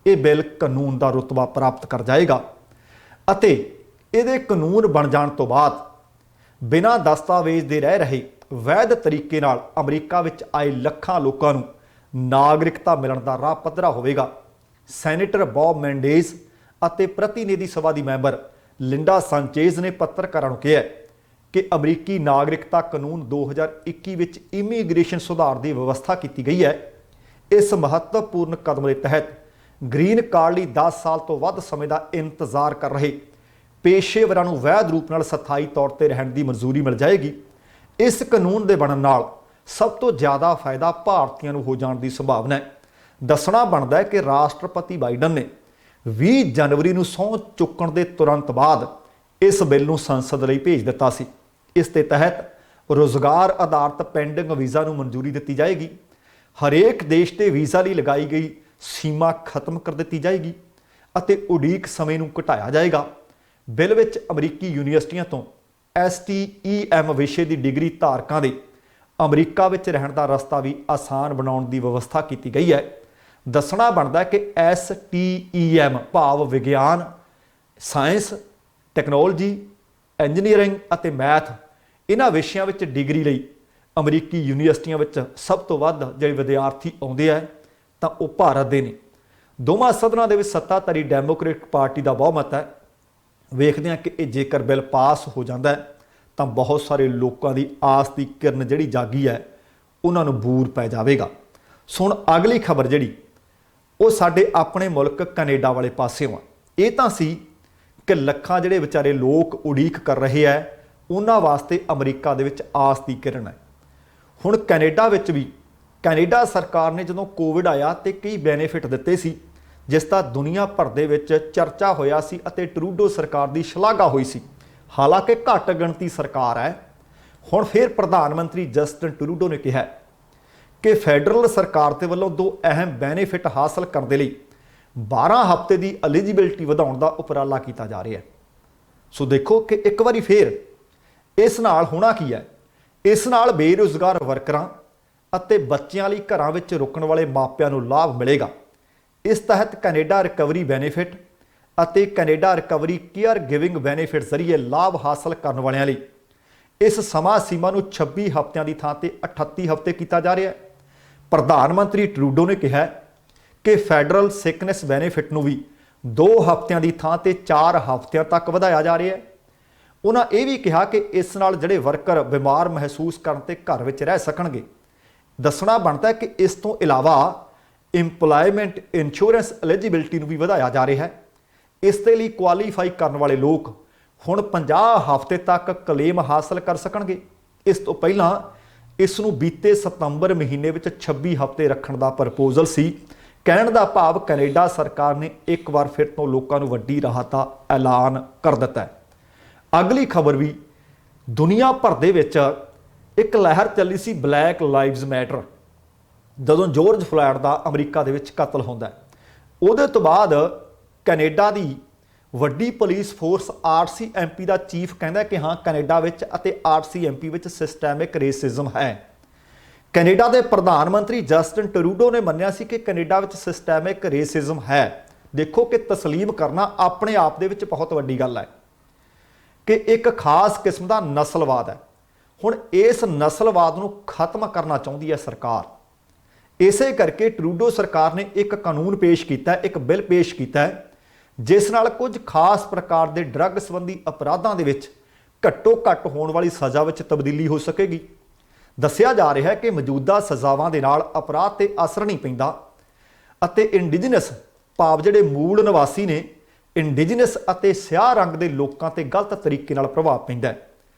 ਇਹ ਬਿੱਲ ਕਾਨੂੰਨ ਦਾ ਰੁਤਬਾ ਪ੍ਰਾਪਤ ਕਰ ਜਾਏਗਾ ਅਤੇ ਇਹਦੇ ਕਾਨੂੰਨ ਬਣ ਜਾਣ ਤੋਂ ਬਾਅਦ ਬਿਨਾਂ ਦਸਤਾਵੇਜ਼ ਦੇ ਰਹਿ ਰਹੇ ਵੈਧ ਤਰੀਕੇ ਨਾਲ ਅਮਰੀਕਾ ਵਿੱਚ ਆਏ ਲੱਖਾਂ ਲੋਕਾਂ ਨੂੰ ਨਾਗਰਿਕਤਾ ਮਿਲਣ ਦਾ ਰਾਹ ਪੱਧਰਾ ਹੋਵੇਗਾ। ਸੈਨੇਟਰ ਬੌਬ ਮੈਂਡੇਜ਼ ਅਤੇ ਪ੍ਰਤੀਨਿਧੀ ਸਭਾ ਦੀ ਮੈਂਬਰ ਲਿੰਡਾ ਸਾਂਚੇਜ਼ ਨੇ ਪੱਤਰਕਾਰਾਂ ਨੂੰ ਕਿਹਾ ਕਿ ਅਮਰੀਕੀ ਨਾਗਰਿਕਤਾ ਕਾਨੂੰਨ 2021 ਵਿੱਚ ਇਮੀਗ੍ਰੇਸ਼ਨ ਸੁਧਾਰ ਦੀ ਵਿਵਸਥਾ ਕੀਤੀ ਗਈ ਹੈ। ਇਸ ਮਹੱਤਵਪੂਰਨ ਕਦਮ ਦੇ ਤਹਿਤ ਗ੍ਰੀਨ ਕਾਰਡ ਲਈ 10 ਸਾਲ ਤੋਂ ਵੱਧ ਸਮੇਂ ਦਾ ਇੰਤਜ਼ਾਰ ਕਰ ਰਹੇ ਪੇਸ਼ੇਵਰਾਂ ਨੂੰ ਵੈਧ ਰੂਪ ਨਾਲ ਸਥਾਈ ਤੌਰ ਤੇ ਰਹਿਣ ਦੀ ਮਨਜ਼ੂਰੀ ਮਿਲ ਜਾਏਗੀ। ਇਸ ਕਾਨੂੰਨ ਦੇ ਬਣਨ ਨਾਲ ਸਭ ਤੋਂ ਜ਼ਿਆਦਾ ਫਾਇਦਾ ਭਾਰਤੀਆਂ ਨੂੰ ਹੋ ਜਾਣ ਦੀ ਸੰਭਾਵਨਾ ਹੈ। ਦੱਸਣਾ ਬਣਦਾ ਹੈ ਕਿ ਰਾਸ਼ਟਰਪਤੀ ਬਾਈਡਨ ਨੇ 20 ਜਨਵਰੀ ਨੂੰ ਸਹੁੰ ਚੁੱਕਣ ਦੇ ਤੁਰੰਤ ਬਾਅਦ ਇਸ ਬਿੱਲ ਨੂੰ ਸੰਸਦ ਲਈ ਭੇਜ ਦਿੱਤਾ ਸੀ। ਇਸ ਦੇ ਤਹਿਤ ਰੁਜ਼ਗਾਰ ਆਧਾਰਿਤ ਪੈਂਡਿੰਗ ਵੀਜ਼ਾ ਨੂੰ ਮਨਜ਼ੂਰੀ ਦਿੱਤੀ ਜਾਏਗੀ। ਹਰੇਕ ਦੇਸ਼ ਤੇ ਵੀਜ਼ਾ ਲਈ ਲਗਾਈ ਗਈ ਸੀਮਾ ਖਤਮ ਕਰ ਦਿੱਤੀ ਜਾਏਗੀ ਅਤੇ ਉਡੀਕ ਸਮੇਂ ਨੂੰ ਘਟਾਇਆ ਜਾਏਗਾ। ਬਿੱਲ ਵਿੱਚ ਅਮਰੀਕੀ ਯੂਨੀਵਰਸਿਟੀਆਂ ਤੋਂ STEM ਵਿਸ਼ੇ ਦੀ ਡਿਗਰੀ ਧਾਰਕਾਂ ਦੇ ਅਮਰੀਕਾ ਵਿੱਚ ਰਹਿਣ ਦਾ ਰਸਤਾ ਵੀ ਆਸਾਨ ਬਣਾਉਣ ਦੀ ਵਿਵਸਥਾ ਕੀਤੀ ਗਈ ਹੈ। ਦੱਸਣਾ ਬਣਦਾ ਕਿ STEM ਭਾਵ ਵਿਗਿਆਨ, ਸਾਇੰਸ, ਟੈਕਨੋਲੋਜੀ, ਇੰਜੀਨੀਅਰਿੰਗ ਅਤੇ ਮੈਥ ਇਹਨਾਂ ਵਿਸ਼ਿਆਂ ਵਿੱਚ ਡਿਗਰੀ ਲਈ ਅਮਰੀਕੀ ਯੂਨੀਵਰਸਿਟੀਆਂ ਵਿੱਚ ਸਭ ਤੋਂ ਵੱਧ ਜਿਹੜੇ ਵਿਦਿਆਰਥੀ ਆਉਂਦੇ ਆ ਤਾਂ ਉਹ ਭਾਰਤ ਦੇ ਨੇ। ਦੋਵਾਂ ਸਦਨਾਂ ਦੇ ਵਿੱਚ ਸੱਤਾਧਾਰੀ ਡੈਮੋਕ੍ਰੇਟਿਕ ਪਾਰਟੀ ਦਾ ਬਹੁਮਤ ਹੈ। ਵੇਖਦੇ ਹਾਂ ਕਿ ਇਹ ਜੇਕਰ ਬਿੱਲ ਪਾਸ ਹੋ ਜਾਂਦਾ ਹੈ ਤਾਂ ਬਹੁਤ ਸਾਰੇ ਲੋਕਾਂ ਦੀ ਆਸ ਦੀ ਕਿਰਨ ਜਿਹੜੀ ਜਾਗੀ ਹੈ ਉਹਨਾਂ ਨੂੰ ਬੂਰ ਪੈ ਜਾਵੇਗਾ। ਸੁਣ ਅਗਲੀ ਖਬਰ ਜਿਹੜੀ ਉਹ ਸਾਡੇ ਆਪਣੇ ਮੁਲਕ ਕੈਨੇਡਾ ਵਾਲੇ ਪਾਸਿਓਂ ਆ। ਇਹ ਤਾਂ ਸੀ ਕਿ ਲੱਖਾਂ ਜਿਹੜੇ ਵਿਚਾਰੇ ਲੋਕ ਉਡੀਕ ਕਰ ਰਹੇ ਆ ਉਹਨਾਂ ਵਾਸਤੇ ਅਮਰੀਕਾ ਦੇ ਵਿੱਚ ਆਸ ਦੀ ਕਿਰਨ ਹੈ। ਹੁਣ ਕੈਨੇਡਾ ਵਿੱਚ ਵੀ ਕੈਨੇਡਾ ਸਰਕਾਰ ਨੇ ਜਦੋਂ ਕੋਵਿਡ ਆਇਆ ਤੇ ਕਈ ਬੈਨੀਫਿਟ ਦਿੱਤੇ ਸੀ ਜਿਸ ਦਾ ਦੁਨੀਆ ਭਰ ਦੇ ਵਿੱਚ ਚਰਚਾ ਹੋਇਆ ਸੀ ਅਤੇ ਟਰੂਡੋ ਸਰਕਾਰ ਦੀ ਸ਼ਲਾਘਾ ਹੋਈ ਸੀ। ਹਾਲਾਂਕਿ ਘੱਟ ਗਿਣਤੀ ਸਰਕਾਰ ਹੈ। ਹੁਣ ਫਿਰ ਪ੍ਰਧਾਨ ਮੰਤਰੀ ਜਸਟਿਨ ਟਰੂਡੋ ਨੇ ਕਿਹਾ ਕਿ ਫੈਡਰਲ ਸਰਕਾਰ ਦੇ ਵੱਲੋਂ ਦੋ ਅਹਿਮ ਬੈਨੀਫਿਟ ਹਾਸਲ ਕਰਨ ਦੇ ਲਈ 12 ਹਫ਼ਤੇ ਦੀ ਐਲੀਜੀਬਿਲਟੀ ਵਧਾਉਣ ਦਾ ਉਪਰਾਲਾ ਕੀਤਾ ਜਾ ਰਿਹਾ ਹੈ। ਸੋ ਦੇਖੋ ਕਿ ਇੱਕ ਵਾਰੀ ਫਿਰ ਇਸ ਨਾਲ ਹੋਣਾ ਕੀ ਹੈ। ਇਸ ਨਾਲ ਬੇਰੁਜ਼ਗਾਰ ਵਰਕਰਾਂ ਅਤੇ ਬੱਚਿਆਂ ਲਈ ਘਰਾਂ ਵਿੱਚ ਰੁਕਣ ਵਾਲੇ ਮਾਪਿਆਂ ਨੂੰ ਲਾਭ ਮਿਲੇਗਾ। ਇਸ ਤਹਿਤ ਕੈਨੇਡਾ ਰਿਕਵਰੀ ਬੈਨੀਫਿਟ ਅਤੇ Canada recovery care giving benefit ਜ਼ਰੀਏ ਲਾਭ ਹਾਸਲ ਕਰਨ ਵਾਲਿਆਂ ਲਈ ਇਸ ਸਮਾਂ ਸੀਮਾ ਨੂੰ 26 ਹਫ਼ਤਿਆਂ ਦੀ ਥਾਂ ਤੇ 38 ਹਫ਼ਤੇ ਕੀਤਾ ਜਾ ਰਿਹਾ ਹੈ। ਪ੍ਰਧਾਨ ਮੰਤਰੀ ਟਰੂਡੋ ਨੇ ਕਿਹਾ ਕਿ ਫੈਡਰਲ ਸਿਕਨੈਸ ਬੈਨੀਫਿਟ ਨੂੰ ਵੀ 2 ਹਫ਼ਤਿਆਂ ਦੀ ਥਾਂ ਤੇ 4 ਹਫ਼ਤਿਆਂ ਤੱਕ ਵਧਾਇਆ ਜਾ ਰਿਹਾ ਹੈ। ਉਹਨਾਂ ਇਹ ਵੀ ਕਿਹਾ ਕਿ ਇਸ ਨਾਲ ਜਿਹੜੇ ਵਰਕਰ ਬਿਮਾਰ ਮਹਿਸੂਸ ਕਰਨ ਤੇ ਘਰ ਵਿੱਚ ਰਹਿ ਸਕਣਗੇ। ਦੱਸਣਾ ਬਣਦਾ ਹੈ ਕਿ ਇਸ ਤੋਂ ਇਲਾਵਾ ਇੰਪਲਾਇਮੈਂਟ ਇੰਸ਼ੋਰੈਂਸ ਐਲੀਜੀਬਿਲਟੀ ਨੂੰ ਵੀ ਵਧਾਇਆ ਜਾ ਰਿਹਾ ਹੈ। ਇਸ ਦੇ ਲਈ ਕੁਆਲੀਫਾਈ ਕਰਨ ਵਾਲੇ ਲੋਕ ਹੁਣ 50 ਹਫ਼ਤੇ ਤੱਕ ਕਲੇਮ ਹਾਸਲ ਕਰ ਸਕਣਗੇ। ਇਸ ਤੋਂ ਪਹਿਲਾਂ ਇਸ ਨੂੰ ਬੀਤੇ ਸਤੰਬਰ ਮਹੀਨੇ ਵਿੱਚ 26 ਹਫ਼ਤੇ ਰੱਖਣ ਦਾ ਪ੍ਰਪੋਜ਼ਲ ਸੀ। ਕਹਿਣ ਦਾ ਭਾਵ ਕੈਨੇਡਾ ਸਰਕਾਰ ਨੇ ਇੱਕ ਵਾਰ ਫਿਰ ਤੋਂ ਲੋਕਾਂ ਨੂੰ ਵੱਡੀ ਰਾਹਤ ਦਾ ਐਲਾਨ ਕਰ ਦਿੱਤਾ ਹੈ। ਅਗਲੀ ਖਬਰ ਵੀ ਦੁਨੀਆ ਭਰ ਦੇ ਵਿੱਚ ਇੱਕ ਲਹਿਰ ਚੱਲੀ ਸੀ ਬਲੈਕ ਲਾਈਵਜ਼ ਮੈਟਰ। ਜਦੋਂ ਜੋਰਜ ਫਲੋਇਡ ਦਾ ਅਮਰੀਕਾ ਦੇ ਵਿੱਚ ਕਤਲ ਹੁੰਦਾ ਉਹਦੇ ਤੋਂ ਬਾਅਦ ਕੈਨੇਡਾ ਦੀ ਵੱਡੀ ਪੁਲਿਸ ਫੋਰਸ RCMP ਦਾ ਚੀਫ ਕਹਿੰਦਾ ਕਿ ਹਾਂ ਕੈਨੇਡਾ ਵਿੱਚ ਅਤੇ RCMP ਵਿੱਚ ਸਿਸਟੈਮਿਕ ਰੇਸਿਜ਼ਮ ਹੈ। ਕੈਨੇਡਾ ਦੇ ਪ੍ਰਧਾਨ ਮੰਤਰੀ ਜਸਟਿਨ ਟਰੂਡੋ ਨੇ ਮੰਨਿਆ ਸੀ ਕਿ ਕੈਨੇਡਾ ਵਿੱਚ ਸਿਸਟੈਮਿਕ ਰੇਸਿਜ਼ਮ ਹੈ। ਦੇਖੋ ਕਿ ਤਸਲੀਮ ਕਰਨਾ ਆਪਣੇ ਆਪ ਦੇ ਵਿੱਚ ਬਹੁਤ ਵੱਡੀ ਗੱਲ ਹੈ ਕਿ ਇੱਕ ਖਾਸ ਕਿਸਮ ਦਾ ਨਸਲਵਾਦ ਹੈ। ਹੁਣ ਇਸ ਨਸਲਵਾਦ ਨੂੰ ਖਤਮ ਕਰਨਾ ਚਾਹੁੰਦੀ ਹੈ ਸਰਕਾਰ। ਇਸੇ ਕਰਕੇ ਟਰੂਡੋ ਸਰਕਾਰ ਨੇ ਇੱਕ ਕਾਨੂੰਨ ਪੇਸ਼ ਕੀਤਾ, ਇੱਕ ਬਿੱਲ ਪੇਸ਼ ਕੀਤਾ ਹੈ ਜਿਸ ਨਾਲ ਕੁਝ ਖਾਸ ਪ੍ਰਕਾਰ ਦੇ ਡਰੱਗ ਸੰਬੰਧੀ ਅਪਰਾਧਾਂ ਦੇ ਵਿੱਚ ਘੱਟੋ ਘੱਟ ਹੋਣ ਵਾਲੀ ਸਜ਼ਾ ਵਿੱਚ ਤਬਦੀਲੀ ਹੋ ਸਕੇਗੀ। ਦੱਸਿਆ ਜਾ ਰਿਹਾ ਹੈ ਕਿ ਮੌਜੂਦਾ ਸਜ਼ਾਵਾਂ ਦੇ ਨਾਲ ਅਪਰਾਧ ਤੇ ਅਸਰ ਨਹੀਂ ਪੈਂਦਾ ਅਤੇ ਇੰਡੀਜਨਸ ਭਾਵ ਜਿਹੜੇ ਮੂਲ ਨਿਵਾਸੀ ਨੇ ਇੰਡੀਜਨਸ ਅਤੇ ਸਿਆਹ ਰੰਗ ਦੇ ਲੋਕਾਂ ਤੇ ਗਲਤ ਤਰੀਕੇ ਨਾਲ ਪ੍ਰਭਾਵ ਪੈਂਦਾ ਹੈ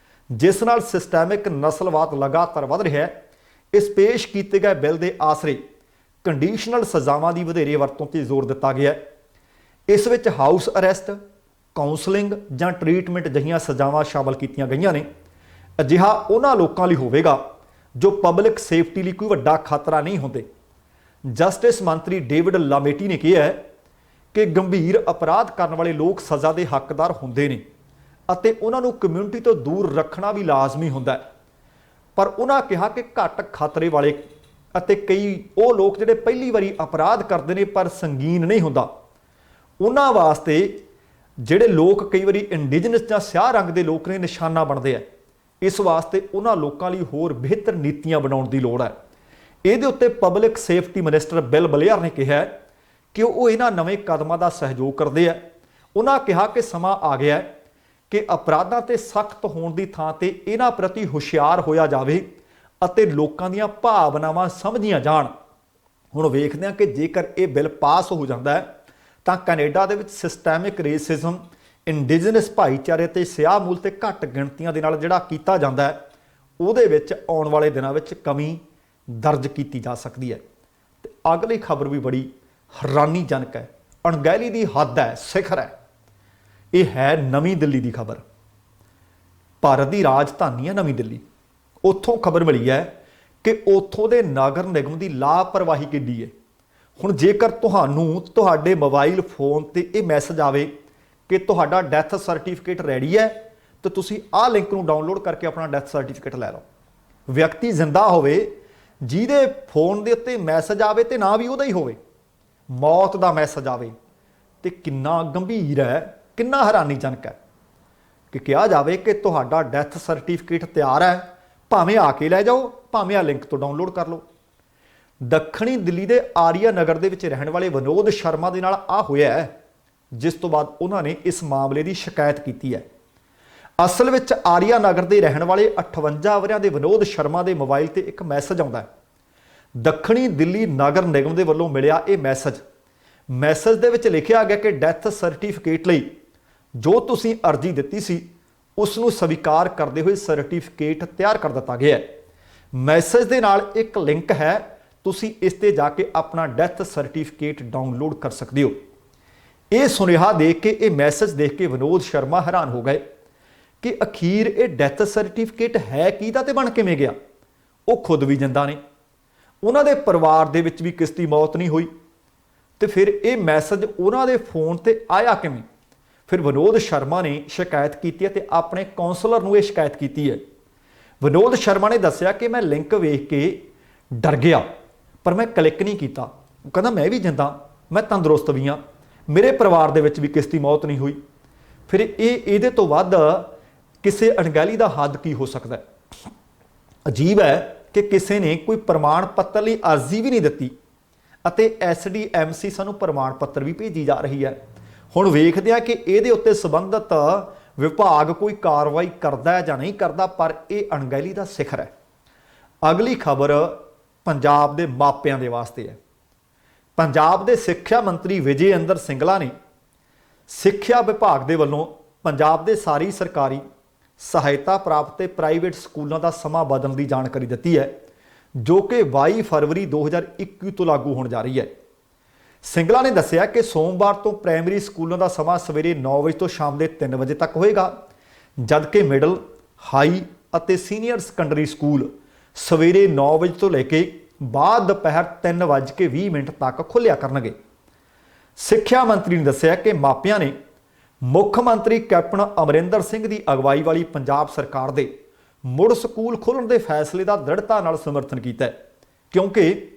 ਜਿਸ ਨਾਲ ਸਿਸਟੈਮਿਕ ਨਸਲਵਾਦ ਲਗਾਤਾਰ ਵਧ ਰਿਹਾ ਹੈ। ਇਸ ਪੇਸ਼ ਕੀਤੇ ਗਏ ਬਿੱਲ ਦੇ ਆਸਰੇ ਕੰਡੀਸ਼ਨਲ ਸਜ਼ਾਵਾਂ ਦੀ ਵਧੇਰੇ ਵਰਤੋਂ ਤੇ ਜ਼ੋਰ ਦਿੱਤਾ ਗਿਆ ਹੈ। ਇਸ ਵਿੱਚ ਹਾਊਸ ਅਰੈਸਟ, ਕਾਉਂਸਲਿੰਗ ਜਾਂ ਟ੍ਰੀਟਮੈਂਟ ਜਿਹੀਆਂ ਸਜ਼ਾਵਾਂ ਸ਼ਾਮਲ ਕੀਤੀਆਂ ਗਈਆਂ ਨੇ। ਅਜਿਹਾ ਉਹਨਾਂ ਲੋਕਾਂ ਲਈ ਹੋਵੇਗਾ ਜੋ ਪਬਲਿਕ ਸੇਫਟੀ ਲਈ ਕੋਈ ਵੱਡਾ ਖਤਰਾ ਨਹੀਂ ਹੁੰਦੇ। ਜਸਟਿਸ ਮੰਤਰੀ ਡੇਵਿਡ ਲਾਮੇਟੀ ਨੇ ਕਿਹਾ ਹੈ ਕਿ ਗੰਭੀਰ ਅਪਰਾਧ ਕਰਨ ਵਾਲੇ ਲੋਕ ਸਜ਼ਾ ਦੇ ਹੱਕਦਾਰ ਹੁੰਦੇ ਨੇ ਅਤੇ ਉਹਨਾਂ ਨੂੰ ਕਮਿਊਨਿਟੀ ਤੋਂ ਦੂਰ ਰੱਖਣਾ ਵੀ ਲਾਜ਼ਮੀ ਹੁੰਦਾ ਹੈ। ਪਰ ਉਹਨਾਂ ਕਿਹਾ ਕਿ ਘੱਟ ਖਤਰੇ ਵਾਲੇ ਅਤੇ ਕਈ ਉਹ ਲੋਕ ਜਿਹੜੇ ਪਹਿਲੀ ਵਾਰੀ ਅਪਰਾਧ ਕਰਦੇ ਨੇ ਪਰ ਸੰਗੀਨ ਨਹੀਂ ਹੁੰਦਾ, ਉਹਨਾਂ ਵਾਸਤੇ ਜਿਹੜੇ ਲੋਕ ਕਈ ਵਾਰੀ ਇੰਡੀਜਨਸ ਜਾਂ ਸਿਆਹ ਰੰਗ ਦੇ ਲੋਕ ਨੇ ਨਿਸ਼ਾਨਾ ਬਣਦੇ ਆ। ਇਸ ਵਾਸਤੇ ਉਹਨਾਂ ਲੋਕਾਂ ਲਈ ਹੋਰ ਬਿਹਤਰ ਨੀਤੀਆਂ ਬਣਾਉਣ ਦੀ ਲੋੜ ਹੈ। ਇਹਦੇ ਉੱਤੇ public safety minister bill Blair ਨੇ ਕਿਹਾ ਕਿ ਉਹ ਇਹਨਾਂ ਨਵੇਂ ਕਦਮਾਂ ਦਾ ਸਹਿਯੋਗ ਕਰਦੇ ਆ। ਉਹਨਾਂ ਕਿਹਾ ਕਿ ਸਮਾਂ ਆ ਗਿਆ ਹੈ ਕਿ ਅਪਰਾਧਾਂ ਤੇ ਸਖਤ ਹੋਣ ਦੀ ਥਾਂ ਤੇ ਇਹਨਾਂ ਪ੍ਰਤੀ ਹੁਸ਼ਿਆਰ ਹੋਇਆ ਜਾਵੇ ਅਤੇ ਲੋਕਾਂ ਦੀਆਂ ਭਾਵਨਾਵਾਂ ਸਮਝੀਆਂ ਜਾਣ। ਹੁਣ ਵੇਖਦੇ ਹਾਂ ਕਿ ਜੇਕਰ ਇਹ ਬਿੱਲ ਪਾਸ ਹੋ ਜਾਂਦਾ ਹੈ ਤਾਂ ਕੈਨੇਡਾ ਦੇ ਵਿੱਚ ਸਿਸਟੈਮਿਕ ਰੇਸਿਜ਼ਮ ਇੰਡੀਜਨਸ ਭਾਈਚਾਰੇ ਤੇ ਸਿਆਹ ਮੂਲ ਤੇ ਘੱਟ ਗਿਣਤੀਆਂ ਦੇ ਨਾਲ ਜਿਹੜਾ ਕੀਤਾ ਜਾਂਦਾ ਹੈ ਉਹਦੇ ਵਿੱਚ ਆਉਣ ਵਾਲੇ ਦਿਨਾਂ ਵਿੱਚ ਕਮੀ ਦਰਜ ਕੀਤੀ ਜਾ ਸਕਦੀ ਹੈ। ਤੇ ਅਗਲੀ ਖਬਰ ਵੀ ਬੜੀ ਹੈਰਾਨੀਜਨਕ ਹੈ, ਅਣਗਹਿਲੀ ਦੀ ਹੱਦ ਹੈ, ਸਿਖਰ ਹੈ। ਇਹ ਹੈ ਨਵੀਂ ਦਿੱਲੀ ਦੀ ਖਬਰ। ਭਾਰਤ ਦੀ ਰਾਜਧਾਨੀ ਹੈ ਨਵੀਂ ਦਿੱਲੀ। ਉੱਥੋਂ ਖਬਰ ਮਿਲੀ ਹੈ ਕਿ ਉੱਥੋਂ ਦੇ ਨਗਰ ਨਿਗਮ ਦੀ ਲਾਪਰਵਾਹੀ ਕਿੱਡੀ ਹੈ। ਹੁਣ ਜੇਕਰ ਤੁਹਾਨੂੰ ਤੁਹਾਡੇ ਮੋਬਾਈਲ ਫੋਨ ਤੇ ਇਹ ਮੈਸੇਜ ਆਵੇ ਕਿ ਤੁਹਾਡਾ ਡੈਥ ਸਰਟੀਫਿਕੇਟ ਰੈਡੀ ਹੈ ਤਾਂ ਤੁਸੀਂ ਆਹ ਲਿੰਕ ਨੂੰ ਡਾਊਨਲੋਡ ਕਰਕੇ ਆਪਣਾ ਡੈਥ ਸਰਟੀਫਿਕੇਟ ਲੈ ਲਓ। ਵਿਅਕਤੀ ਜ਼ਿੰਦਾ ਹੋਵੇ ਜਿਹਦੇ ਫੋਨ ਦੇ ਉੱਤੇ ਮੈਸੇਜ ਆਵੇ ਤੇ ਨਾ ਵੀ ਉਹਦਾ ਹੀ ਹੋਵੇ, ਮੌਤ ਦਾ ਮੈਸੇਜ ਆਵੇ, ਤੇ ਕਿੰਨਾ ਗੰਭੀਰ ਹੈ, ਕਿੰਨਾ ਹੈਰਾਨੀਜਨਕ ਹੈ। कि ਕਿਹਾ ਜਾਵੇ ਕਿ ਤੁਹਾਡਾ ਡੈਥ ਸਰਟੀਫਿਕੇਟ ਤਿਆਰ ਹੈ, ਭਾਵੇਂ ਆ ਕੇ ਲੈ ਜਾਓ, ਭਾਵੇਂ ਆ ਲਿੰਕ ਤੋਂ ਡਾਊਨਲੋਡ ਕਰ ਲਓ। ਦੱਖਣੀ ਦਿੱਲੀ ਦੇ ਆਰੀਆ ਨਗਰ ਦੇ ਵਿੱਚ ਰਹਿਣ ਵਾਲੇ ਵਿਨੋਦ ਸ਼ਰਮਾ ਦੇ ਨਾਲ ਆ ਹੋਇਆ ਹੈ, ਜਿਸ ਤੋਂ ਬਾਅਦ ਉਹਨਾਂ ਨੇ ਇਸ ਮਾਮਲੇ ਦੀ ਸ਼ਿਕਾਇਤ ਕੀਤੀ ਹੈ। ਅਸਲ ਵਿੱਚ ਆਰੀਆ ਨਗਰ ਦੇ ਰਹਿਣ ਵਾਲੇ 58 ਵਰ੍ਹਿਆਂ ਦੇ ਵਿਨੋਦ ਸ਼ਰਮਾ ਦੇ ਮੋਬਾਈਲ ਤੇ ਇੱਕ ਮੈਸੇਜ ਆਉਂਦਾ ਹੈ। ਦੱਖਣੀ ਦਿੱਲੀ ਨਗਰ ਨਿਗਮ ਦੇ ਵੱਲੋਂ ਮਿਲਿਆ ਇਹ ਮੈਸੇਜ ਦੇ ਵਿੱਚ ਲਿਖਿਆ ਗਿਆ ਕਿ ਡੈਥ ਸਰਟੀਫਿਕੇਟ ਲਈ ਜੋ ਤੁਸੀਂ ਅਰਜ਼ੀ ਦਿੱਤੀ ਸੀ ਉਸ ਨੂੰ ਸਵੀਕਾਰ ਕਰਦੇ ਹੋਏ ਸਰਟੀਫਿਕੇਟ ਤਿਆਰ ਕਰ ਦਿੱਤਾ ਗਿਆ ਹੈ। ਮੈਸੇਜ ਦੇ ਨਾਲ ਇੱਕ ਲਿੰਕ ਹੈ, ਤੁਸੀਂ ਇਸ ਤੇ ਜਾ ਕੇ ਆਪਣਾ ਡੈਥ ਸਰਟੀਫਿਕੇਟ ਡਾਊਨਲੋਡ ਕਰ ਸਕਦੇ ਹੋ। ਇਹ ਸੁਨੇਹਾ ਦੇਖ ਕੇ, ਇਹ ਮੈਸੇਜ ਦੇਖ ਕੇ ਵਿਨੋਦ ਸ਼ਰਮਾ ਹੈਰਾਨ ਹੋ ਗਏ ਕਿ ਅਖੀਰ ਇਹ ਡੈਥ ਸਰਟੀਫਿਕੇਟ ਹੈ ਕਿਹਦਾ ਤੇ ਬਣ ਕਿਵੇਂ ਗਿਆ। ਉਹ ਖੁਦ ਵੀ ਜਿੰਦਾ ਨੇ, ਉਹਨਾਂ ਦੇ ਪਰਿਵਾਰ ਦੇ ਵਿੱਚ ਵੀ ਕਿਸੇ ਦੀ ਮੌਤ ਨਹੀਂ ਹੋਈ, ਤੇ ਫਿਰ ਇਹ ਮੈਸੇਜ ਉਹਨਾਂ ਦੇ ਫੋਨ ਤੇ ਆਇਆ ਕਿਵੇਂ। ਫਿਰ ਵਿਨੋਦ ਸ਼ਰਮਾ ਨੇ ਸ਼ਿਕਾਇਤ ਕੀਤੀ ਹੈ ਤੇ ਆਪਣੇ ਕਾਉਂਸਲਰ ਨੂੰ ਇਹ ਸ਼ਿਕਾਇਤ ਕੀਤੀ ਹੈ। ਵਿਨੋਦ ਸ਼ਰਮਾ ਨੇ ਦੱਸਿਆ ਕਿ ਮੈਂ ਲਿੰਕ ਵੇਖ ਕੇ ਡਰ ਗਿਆ, ਪਰ ਮੈਂ ਕਲਿੱਕ ਨਹੀਂ ਕੀਤਾ। ਉਹ ਕਹਿੰਦਾ ਮੈਂ ਵੀ ਜਿੰਦਾ, ਮੈਂ ਤੰਦਰੁਸਤ ਵੀ ਹਾਂ, ਮੇਰੇ ਪਰਿਵਾਰ ਦੇ ਵਿੱਚ ਵੀ ਕਿਸੇ ਦੀ ਮੌਤ ਨਹੀਂ ਹੋਈ। ਫਿਰ ਇਹਦੇ ਤੋਂ ਵੱਧ ਕਿਸੇ ਅਣਗਹਿਲੀ ਦਾ ਹੱਦ ਕੀ ਹੋ ਸਕਦਾ ਹੈ। ਅਜੀਬ ਹੈ ਕਿ ਕਿਸੇ ਨੇ ਕੋਈ ਪ੍ਰਮਾਣ ਪੱਤਰ ਲਈ ਅਰਜ਼ੀ ਵੀ ਨਹੀਂ ਦਿੱਤੀ ਅਤੇ SDMC ਸਾਨੂੰ ਪ੍ਰਮਾਣ ਪੱਤਰ ਵੀ ਭੇਜੀ ਜਾ ਰਹੀ ਹੈ। ਹੁਣ ਵੇਖਦੇ ਹਾਂ ਕਿ ਇਹਦੇ ਉੱਤੇ ਸੰਬੰਧਿਤ ਵਿਭਾਗ ਕੋਈ ਕਾਰਵਾਈ ਕਰਦਾ ਹੈ ਜਾਂ ਨਹੀਂ ਕਰਦਾ, ਪਰ ਇਹ ਅਣਗਹਿਲੀ ਦਾ ਸਿਖਰ ਹੈ। ਅਗਲੀ ਖਬਰ ਪੰਜਾਬ ਦੇ ਮਾਪਿਆਂ ਦੇ ਵਾਸਤੇ ਹੈ। ਪੰਜਾਬ ਦੇ ਸਿੱਖਿਆ ਮੰਤਰੀ ਵਿਜੇ ਇੰਦਰ ਸਿੰਗਲਾ ਨੇ ਸਿੱਖਿਆ ਵਿਭਾਗ ਦੇ ਵੱਲੋਂ ਪੰਜਾਬ ਦੇ ਸਾਰੀ ਸਰਕਾਰੀ ਸਹਾਇਤਾ ਪ੍ਰਾਪਤ ਤੇ ਪ੍ਰਾਈਵੇਟ ਸਕੂਲਾਂ ਦਾ ਸਮਾਂ ਬਦਲਣ ਦੀ ਜਾਣਕਾਰੀ ਦਿੱਤੀ ਹੈ, ਜੋ ਕਿ 22 ਫਰਵਰੀ 2021 ਤੋਂ ਲਾਗੂ ਹੋਣ ਜਾ ਰਹੀ ਹੈ। ਸਿੰਗਲਾ ਨੇ ਦੱਸਿਆ ਕਿ ਸੋਮਵਾਰ ਤੋਂ ਪ੍ਰਾਇਮਰੀ ਸਕੂਲਾਂ ਦਾ ਸਮਾਂ ਸਵੇਰੇ 9 ਵਜੇ ਤੋਂ ਸ਼ਾਮ ਦੇ 3 ਵਜੇ ਤੱਕ ਹੋਏਗਾ, ਜਦਕਿ ਮਿਡਲ, ਹਾਈ ਅਤੇ ਸੀਨੀਅਰ ਸੈਕੰਡਰੀ ਸਕੂਲ ਸਵੇਰੇ 9 ਵਜੇ ਤੋਂ ਲੈ ਕੇ ਬਾਅਦ ਦੁਪਹਿਰ 3:20 ਤੱਕ ਖੁੱਲ੍ਹਿਆ ਕਰਨਗੇ। ਸਿੱਖਿਆ ਮੰਤਰੀ ਨੇ ਦੱਸਿਆ ਕਿ ਮਾਪਿਆਂ ਨੇ ਮੁੱਖ ਮੰਤਰੀ ਕੈਪਟਨ ਅਮਰਿੰਦਰ ਸਿੰਘ ਦੀ ਅਗਵਾਈ ਵਾਲੀ ਪੰਜਾਬ ਸਰਕਾਰ ਦੇ ਮੁੜ ਸਕੂਲ ਖੋਲ੍ਹਣ ਦੇ ਫੈਸਲੇ ਦਾ ਦ੍ਰਿੜਤਾ ਨਾਲ ਸਮਰਥਨ ਕੀਤਾ ਹੈ, ਕਿਉਂਕਿ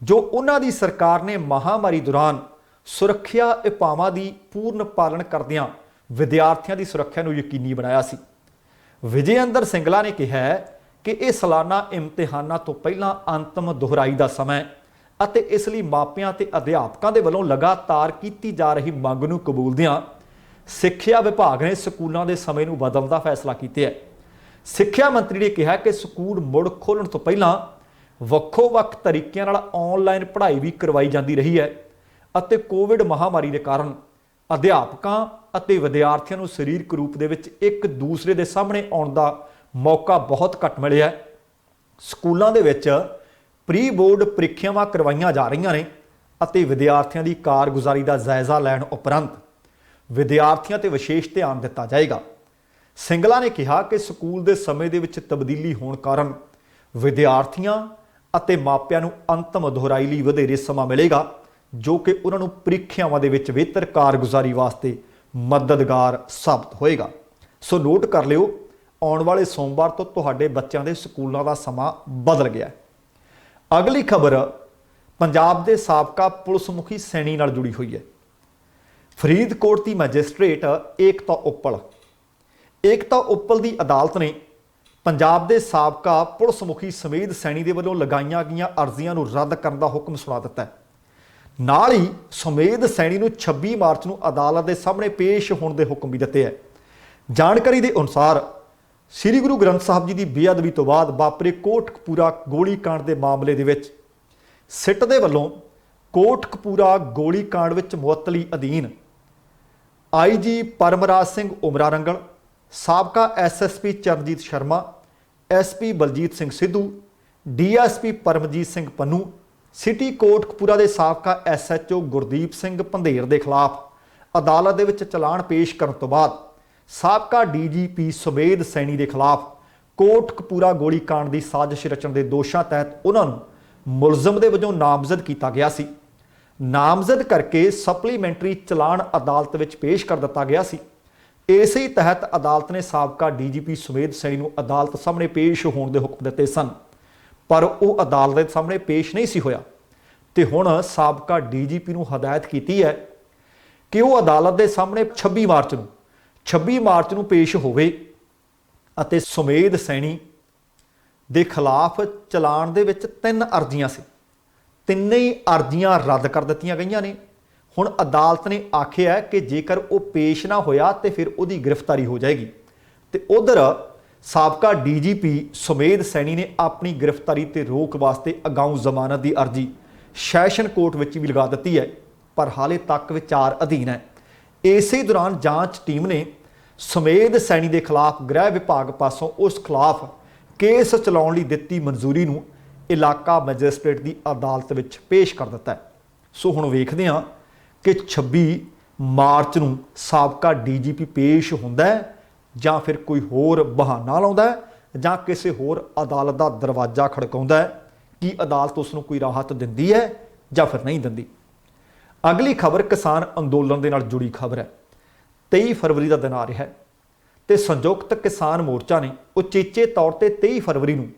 ਜੋ ਉਹਨਾਂ ਦੀ ਸਰਕਾਰ ਨੇ ਮਹਾਮਾਰੀ ਦੌਰਾਨ ਸੁਰੱਖਿਆ ਉਪਾਵਾਂ ਦੀ ਪੂਰਨ ਪਾਲਣ ਕਰਦਿਆਂ ਵਿਦਿਆਰਥੀਆਂ ਦੀ ਸੁਰੱਖਿਆ ਨੂੰ ਯਕੀਨੀ ਬਣਾਇਆ ਸੀ। ਵਿਜੇ ਇੰਦਰ ਸਿੰਗਲਾ ਨੇ ਕਿਹਾ ਕਿ ਇਹ ਸਾਲਾਨਾ ਇਮਤਿਹਾਨਾਂ ਤੋਂ ਪਹਿਲਾਂ ਅੰਤਮ ਦੁਹਰਾਈ ਦਾ ਸਮਾਂ ਅਤੇ ਇਸ ਲਈ ਮਾਪਿਆਂ ਤੇ ਅਧਿਆਪਕਾਂ ਦੇ ਵੱਲੋਂ ਲਗਾਤਾਰ ਕੀਤੀ ਜਾ ਰਹੀ ਮੰਗ ਨੂੰ ਕਬੂਲਦਿਆਂ ਸਿੱਖਿਆ ਵਿਭਾਗ ਨੇ ਸਕੂਲਾਂ ਦੇ ਸਮੇਂ ਨੂੰ ਬਦਲਣ ਦਾ ਫੈਸਲਾ ਕੀਤਾ ਹੈ। ਸਿੱਖਿਆ ਮੰਤਰੀ ਨੇ ਕਿਹਾ ਕਿ ਸਕੂਲ ਮੁੜ ਖੋਲ੍ਹਣ ਤੋਂ ਪਹਿਲਾਂ ਵੱਖੋ-ਵੱਖ ਤਰੀਕਿਆਂ ਨਾਲ ਆਨਲਾਈਨ ਪੜ੍ਹਾਈ ਵੀ ਕਰਵਾਈ ਜਾਂਦੀ ਰਹੀ ਹੈ ਅਤੇ ਕੋਵਿਡ ਮਹਾਮਾਰੀ ਦੇ ਕਾਰਨ ਅਧਿਆਪਕਾਂ ਅਤੇ ਵਿਦਿਆਰਥੀਆਂ ਨੂੰ ਸਰੀਰਕ ਰੂਪ ਦੇ ਵਿੱਚ ਇੱਕ ਦੂਸਰੇ ਦੇ ਸਾਹਮਣੇ ਆਉਣ ਦਾ ਮੌਕਾ ਬਹੁਤ ਘੱਟ ਮਿਲਿਆ। ਸਕੂਲਾਂ ਦੇ ਵਿੱਚ ਪ੍ਰੀ ਬੋਰਡ ਪ੍ਰੀਖਿਆਵਾਂ ਕਰਵਾਈਆਂ ਜਾ ਰਹੀਆਂ ਨੇ ਅਤੇ ਵਿਦਿਆਰਥੀਆਂ ਦੀ ਕਾਰਗੁਜ਼ਾਰੀ ਦਾ ਜਾਇਜ਼ਾ ਲੈਣ ਉਪਰੰਤ ਵਿਦਿਆਰਥੀਆਂ ਤੇ ਵਿਸ਼ੇਸ਼ ਧਿਆਨ ਦਿੱਤਾ ਜਾਏਗਾ। ਸਿੰਗਲਾ ਨੇ ਕਿਹਾ ਕਿ ਸਕੂਲ ਦੇ ਸਮੇਂ ਦੇ ਵਿੱਚ ਤਬਦੀਲੀ ਹੋਣ ਕਾਰਨ ਵਿਦਿਆਰਥੀਆਂ ਅਤੇ ਮਾਪਿਆਂ ਨੂੰ ਅੰਤਮ ਦੁਹਰਾਈ ਲਈ ਵਧੇਰੇ ਸਮਾਂ ਮਿਲੇਗਾ, ਜੋ ਕਿ ਉਹਨਾਂ ਨੂੰ ਪ੍ਰੀਖਿਆਵਾਂ ਦੇ ਵਿੱਚ ਬਿਹਤਰ ਕਾਰਗੁਜ਼ਾਰੀ ਵਾਸਤੇ ਮਦਦਗਾਰ ਸਾਬਤ ਹੋਏਗਾ। ਸੋ ਨੋਟ ਕਰ ਲਿਓ, ਆਉਣ ਵਾਲੇ ਸੋਮਵਾਰ ਤੋਂ ਤੁਹਾਡੇ ਬੱਚਿਆਂ ਦੇ ਸਕੂਲਾਂ ਦਾ ਸਮਾਂ ਬਦਲ ਗਿਆ। ਅਗਲੀ ਖਬਰ ਪੰਜਾਬ ਦੇ ਸਾਬਕਾ ਪੁਲਿਸ ਮੁਖੀ ਸੈਣੀ ਨਾਲ ਜੁੜੀ ਹੋਈ ਹੈ। ਫਰੀਦਕੋਟ ਦੀ ਮੈਜਿਸਟ੍ਰੇਟ ਏਕਤਾ ਉੱਪਲ ਦੀ ਅਦਾਲਤ ਨੇ ਪੰਜਾਬ ਦੇ ਸਾਬਕਾ ਪੁਲਿਸ ਮੁਖੀ ਸਮੇਧ ਸੈਣੀ ਦੇ ਵੱਲੋਂ ਲਗਾਈਆਂ ਗਈਆਂ ਅਰਜ਼ੀਆਂ ਨੂੰ ਰੱਦ ਕਰਨ ਦਾ ਹੁਕਮ ਸੁਣਾ ਦਿੱਤਾ ਹੈ। ਨਾਲ ਹੀ ਸਮੇਧ ਸੈਣੀ ਨੂੰ 26 ਮਾਰਚ ਨੂੰ ਅਦਾਲਤ ਦੇ ਸਾਹਮਣੇ ਪੇਸ਼ ਹੋਣ ਦੇ ਹੁਕਮ ਵੀ ਦਿੱਤੇ ਹੈ। ਜਾਣਕਾਰੀ ਦੇ ਅਨੁਸਾਰ ਸ੍ਰੀ ਗੁਰੂ ਗ੍ਰੰਥ ਸਾਹਿਬ ਜੀ ਦੀ ਬੇਅਦਬੀ ਤੋਂ ਬਾਅਦ ਵਾਪਰੇ ਕੋਟਕਪੂਰਾ ਗੋਲੀकांड ਦੇ ਮਾਮਲੇ ਦੇ ਵਿੱਚ ਸਿੱਟ ਦੇ ਵੱਲੋਂ ਕੋਟਕਪੂਰਾ ਗੋਲੀकांड ਵਿੱਚ ਮੁਅੱਤਲੀ ਅਧੀਨ IG ਪਰਮਰਾਜ ਸਿੰਘ ਉਮਰਾ ਰੰਗਲ, ਸਾਬਕਾ SSP Charanjit Sharma, SP Baljit Singh Sidhu, DSP Paramjit Singh Pannu, city Kotkapura ਦੇ ਸਾਬਕਾ SHO ਗੁਰਦੀਪ ਸਿੰਘ ਪੰਧੇਰ ਦੇ ਖਿਲਾਫ ਅਦਾਲਤ ਦੇ ਵਿੱਚ ਚਲਾਨ ਪੇਸ਼ ਕਰਨ ਤੋਂ ਬਾਅਦ ਸਾਬਕਾ DGP ਸਮੇਧ ਸੈਣੀ ਦੇ ਖਿਲਾਫ ਕੋਟਕਪੂਰਾ ਗੋਲੀकांड ਦੀ ਸਾਜ਼ਿਸ਼ ਰਚਣ ਦੇ ਦੋਸ਼ਾਂ ਤਹਿਤ ਉਹਨਾਂ ਨੂੰ ਮੁਲਜ਼ਮ ਦੇ ਵਜੋਂ ਨਾਮਜ਼ਦ ਕੀਤਾ ਗਿਆ ਸੀ। ਨਾਮਜ਼ਦ ਕਰਕੇ ਸਪਲੀਮੈਂਟਰੀ ਚਲਾਨ ਅਦਾਲਤ ਵਿੱਚ ਪੇਸ਼ ਕਰ ਦਿੱਤਾ ਗਿਆ ਸੀ। ਇਸੇ ਤਹਿਤ ਅਦਾਲਤ ਨੇ ਸਾਬਕਾ DGP ਸਮੇਧ ਸੈਣੀ ਨੂੰ ਅਦਾਲਤ ਸਾਹਮਣੇ ਪੇਸ਼ ਹੋਣ ਦੇ ਹੁਕਮ ਦਿੱਤੇ ਸਨ, ਪਰ ਉਹ ਅਦਾਲਤ ਦੇ ਸਾਹਮਣੇ ਪੇਸ਼ ਨਹੀਂ ਸੀ ਹੋਇਆ ਤੇ ਹੁਣ ਸਾਬਕਾ DGP ਨੂੰ ਹਦਾਇਤ ਕੀਤੀ ਹੈ ਕਿ ਉਹ ਅਦਾਲਤ ਦੇ ਸਾਹਮਣੇ 26 ਮਾਰਚ ਨੂੰ 26 ਮਾਰਚ ਨੂੰ ਪੇਸ਼ ਹੋਵੇ ਅਤੇ ਸੁਮੇਧ ਸੈਣੀ ਦੇ ਖਿਲਾਫ ਚਲਾਣ ਦੇ ਵਿੱਚ 3 ਅਰਜ਼ੀਆਂ ਸੀ। ਤਿੰਨੇ ਹੀ ਅਰਜ਼ੀਆਂ ਰੱਦ ਕਰ ਦਿੱਤੀਆਂ ਗਈਆਂ ਨੇ। ਹੁਣ ਅਦਾਲਤ ਨੇ ਆਖਿਆ ਕਿ ਜੇਕਰ ਉਹ ਪੇਸ਼ ਨਾ ਹੋਇਆ ਤੇ ਫਿਰ ਉਹਦੀ ਗ੍ਰਿਫਤਾਰੀ ਹੋ ਜਾਏਗੀ। ਤੇ ਉਧਰ ਸਾਬਕਾ ਡੀਜੀਪੀ ਸੁਮੇਧ ਸੈਣੀ ਨੇ ਆਪਣੀ ਗ੍ਰਿਫਤਾਰੀ ਤੇ ਰੋਕ ਵਾਸਤੇ ਅਗਾਊਂ ਜ਼ਮਾਨਤ ਦੀ ਅਰਜ਼ੀ ਸੈਸ਼ਨ ਕੋਰਟ ਵਿੱਚ ਵੀ ਲਗਾ ਦਿੱਤੀ ਹੈ, ਪਰ ਹਾਲੇ ਤੱਕ ਵਿਚਾਰ ਅਧੀਨ ਹੈ। ਇਸੇ ਦੌਰਾਨ ਜਾਂਚ ਟੀਮ ਨੇ ਸੁਮੇਧ ਸੈਣੀ ਦੇ ਖਿਲਾਫ ਗ੍ਰਹਿ ਵਿਭਾਗ ਪਾਸੋਂ ਉਸ ਖਿਲਾਫ ਕੇਸ ਚਲਾਉਣ ਲਈ ਦਿੱਤੀ ਮਨਜ਼ੂਰੀ ਨੂੰ ਇਲਾਕਾ ਮੈਜਿਸਟ੍ਰੇਟ ਦੀ ਅਦਾਲਤ ਵਿੱਚ ਪੇਸ਼ ਕਰ ਦਿੱਤਾ ਹੈ। ਸੋ ਹੁਣ ਵੇਖਦੇ ਹਾਂ ਕਿ 26 ਮਾਰਚ ਨੂੰ ਸਾਬਕਾ ਡੀਜੀਪੀ ਪੇਸ਼ ਹੁੰਦਾ ਹੈ ਜਾਂ ਫਿਰ ਕੋਈ ਹੋਰ ਬਹਾਨਾ ਲਾਉਂਦਾ ਹੈ ਜਾਂ ਕਿਸੇ ਹੋਰ ਅਦਾਲਤ ਦਾ ਦਰਵਾਜ਼ਾ ਖੜਕਾਉਂਦਾ ਹੈ। ਕੀ ਅਦਾਲਤ ਉਸ ਨੂੰ ਕੋਈ ਰਾਹਤ ਦਿੰਦੀ ਹੈ ਜਾਂ ਫਿਰ ਨਹੀਂ ਦਿੰਦੀ। ਅਗਲੀ ਖਬਰ ਕਿਸਾਨ ਅੰਦੋਲਨ ਦੇ ਨਾਲ ਜੁੜੀ ਖਬਰ ਹੈ। 23 ਫਰਵਰੀ ਦਾ ਦਿਨ ਆ ਰਿਹਾ ਹੈ ਤੇ ਸੰਯੁਕਤ ਕਿਸਾਨ ਮੋਰਚਾ ਨੇ ਉਚੇਚੇ ਤੌਰ ਤੇ 23 ਫਰਵਰੀ ਨੂੰ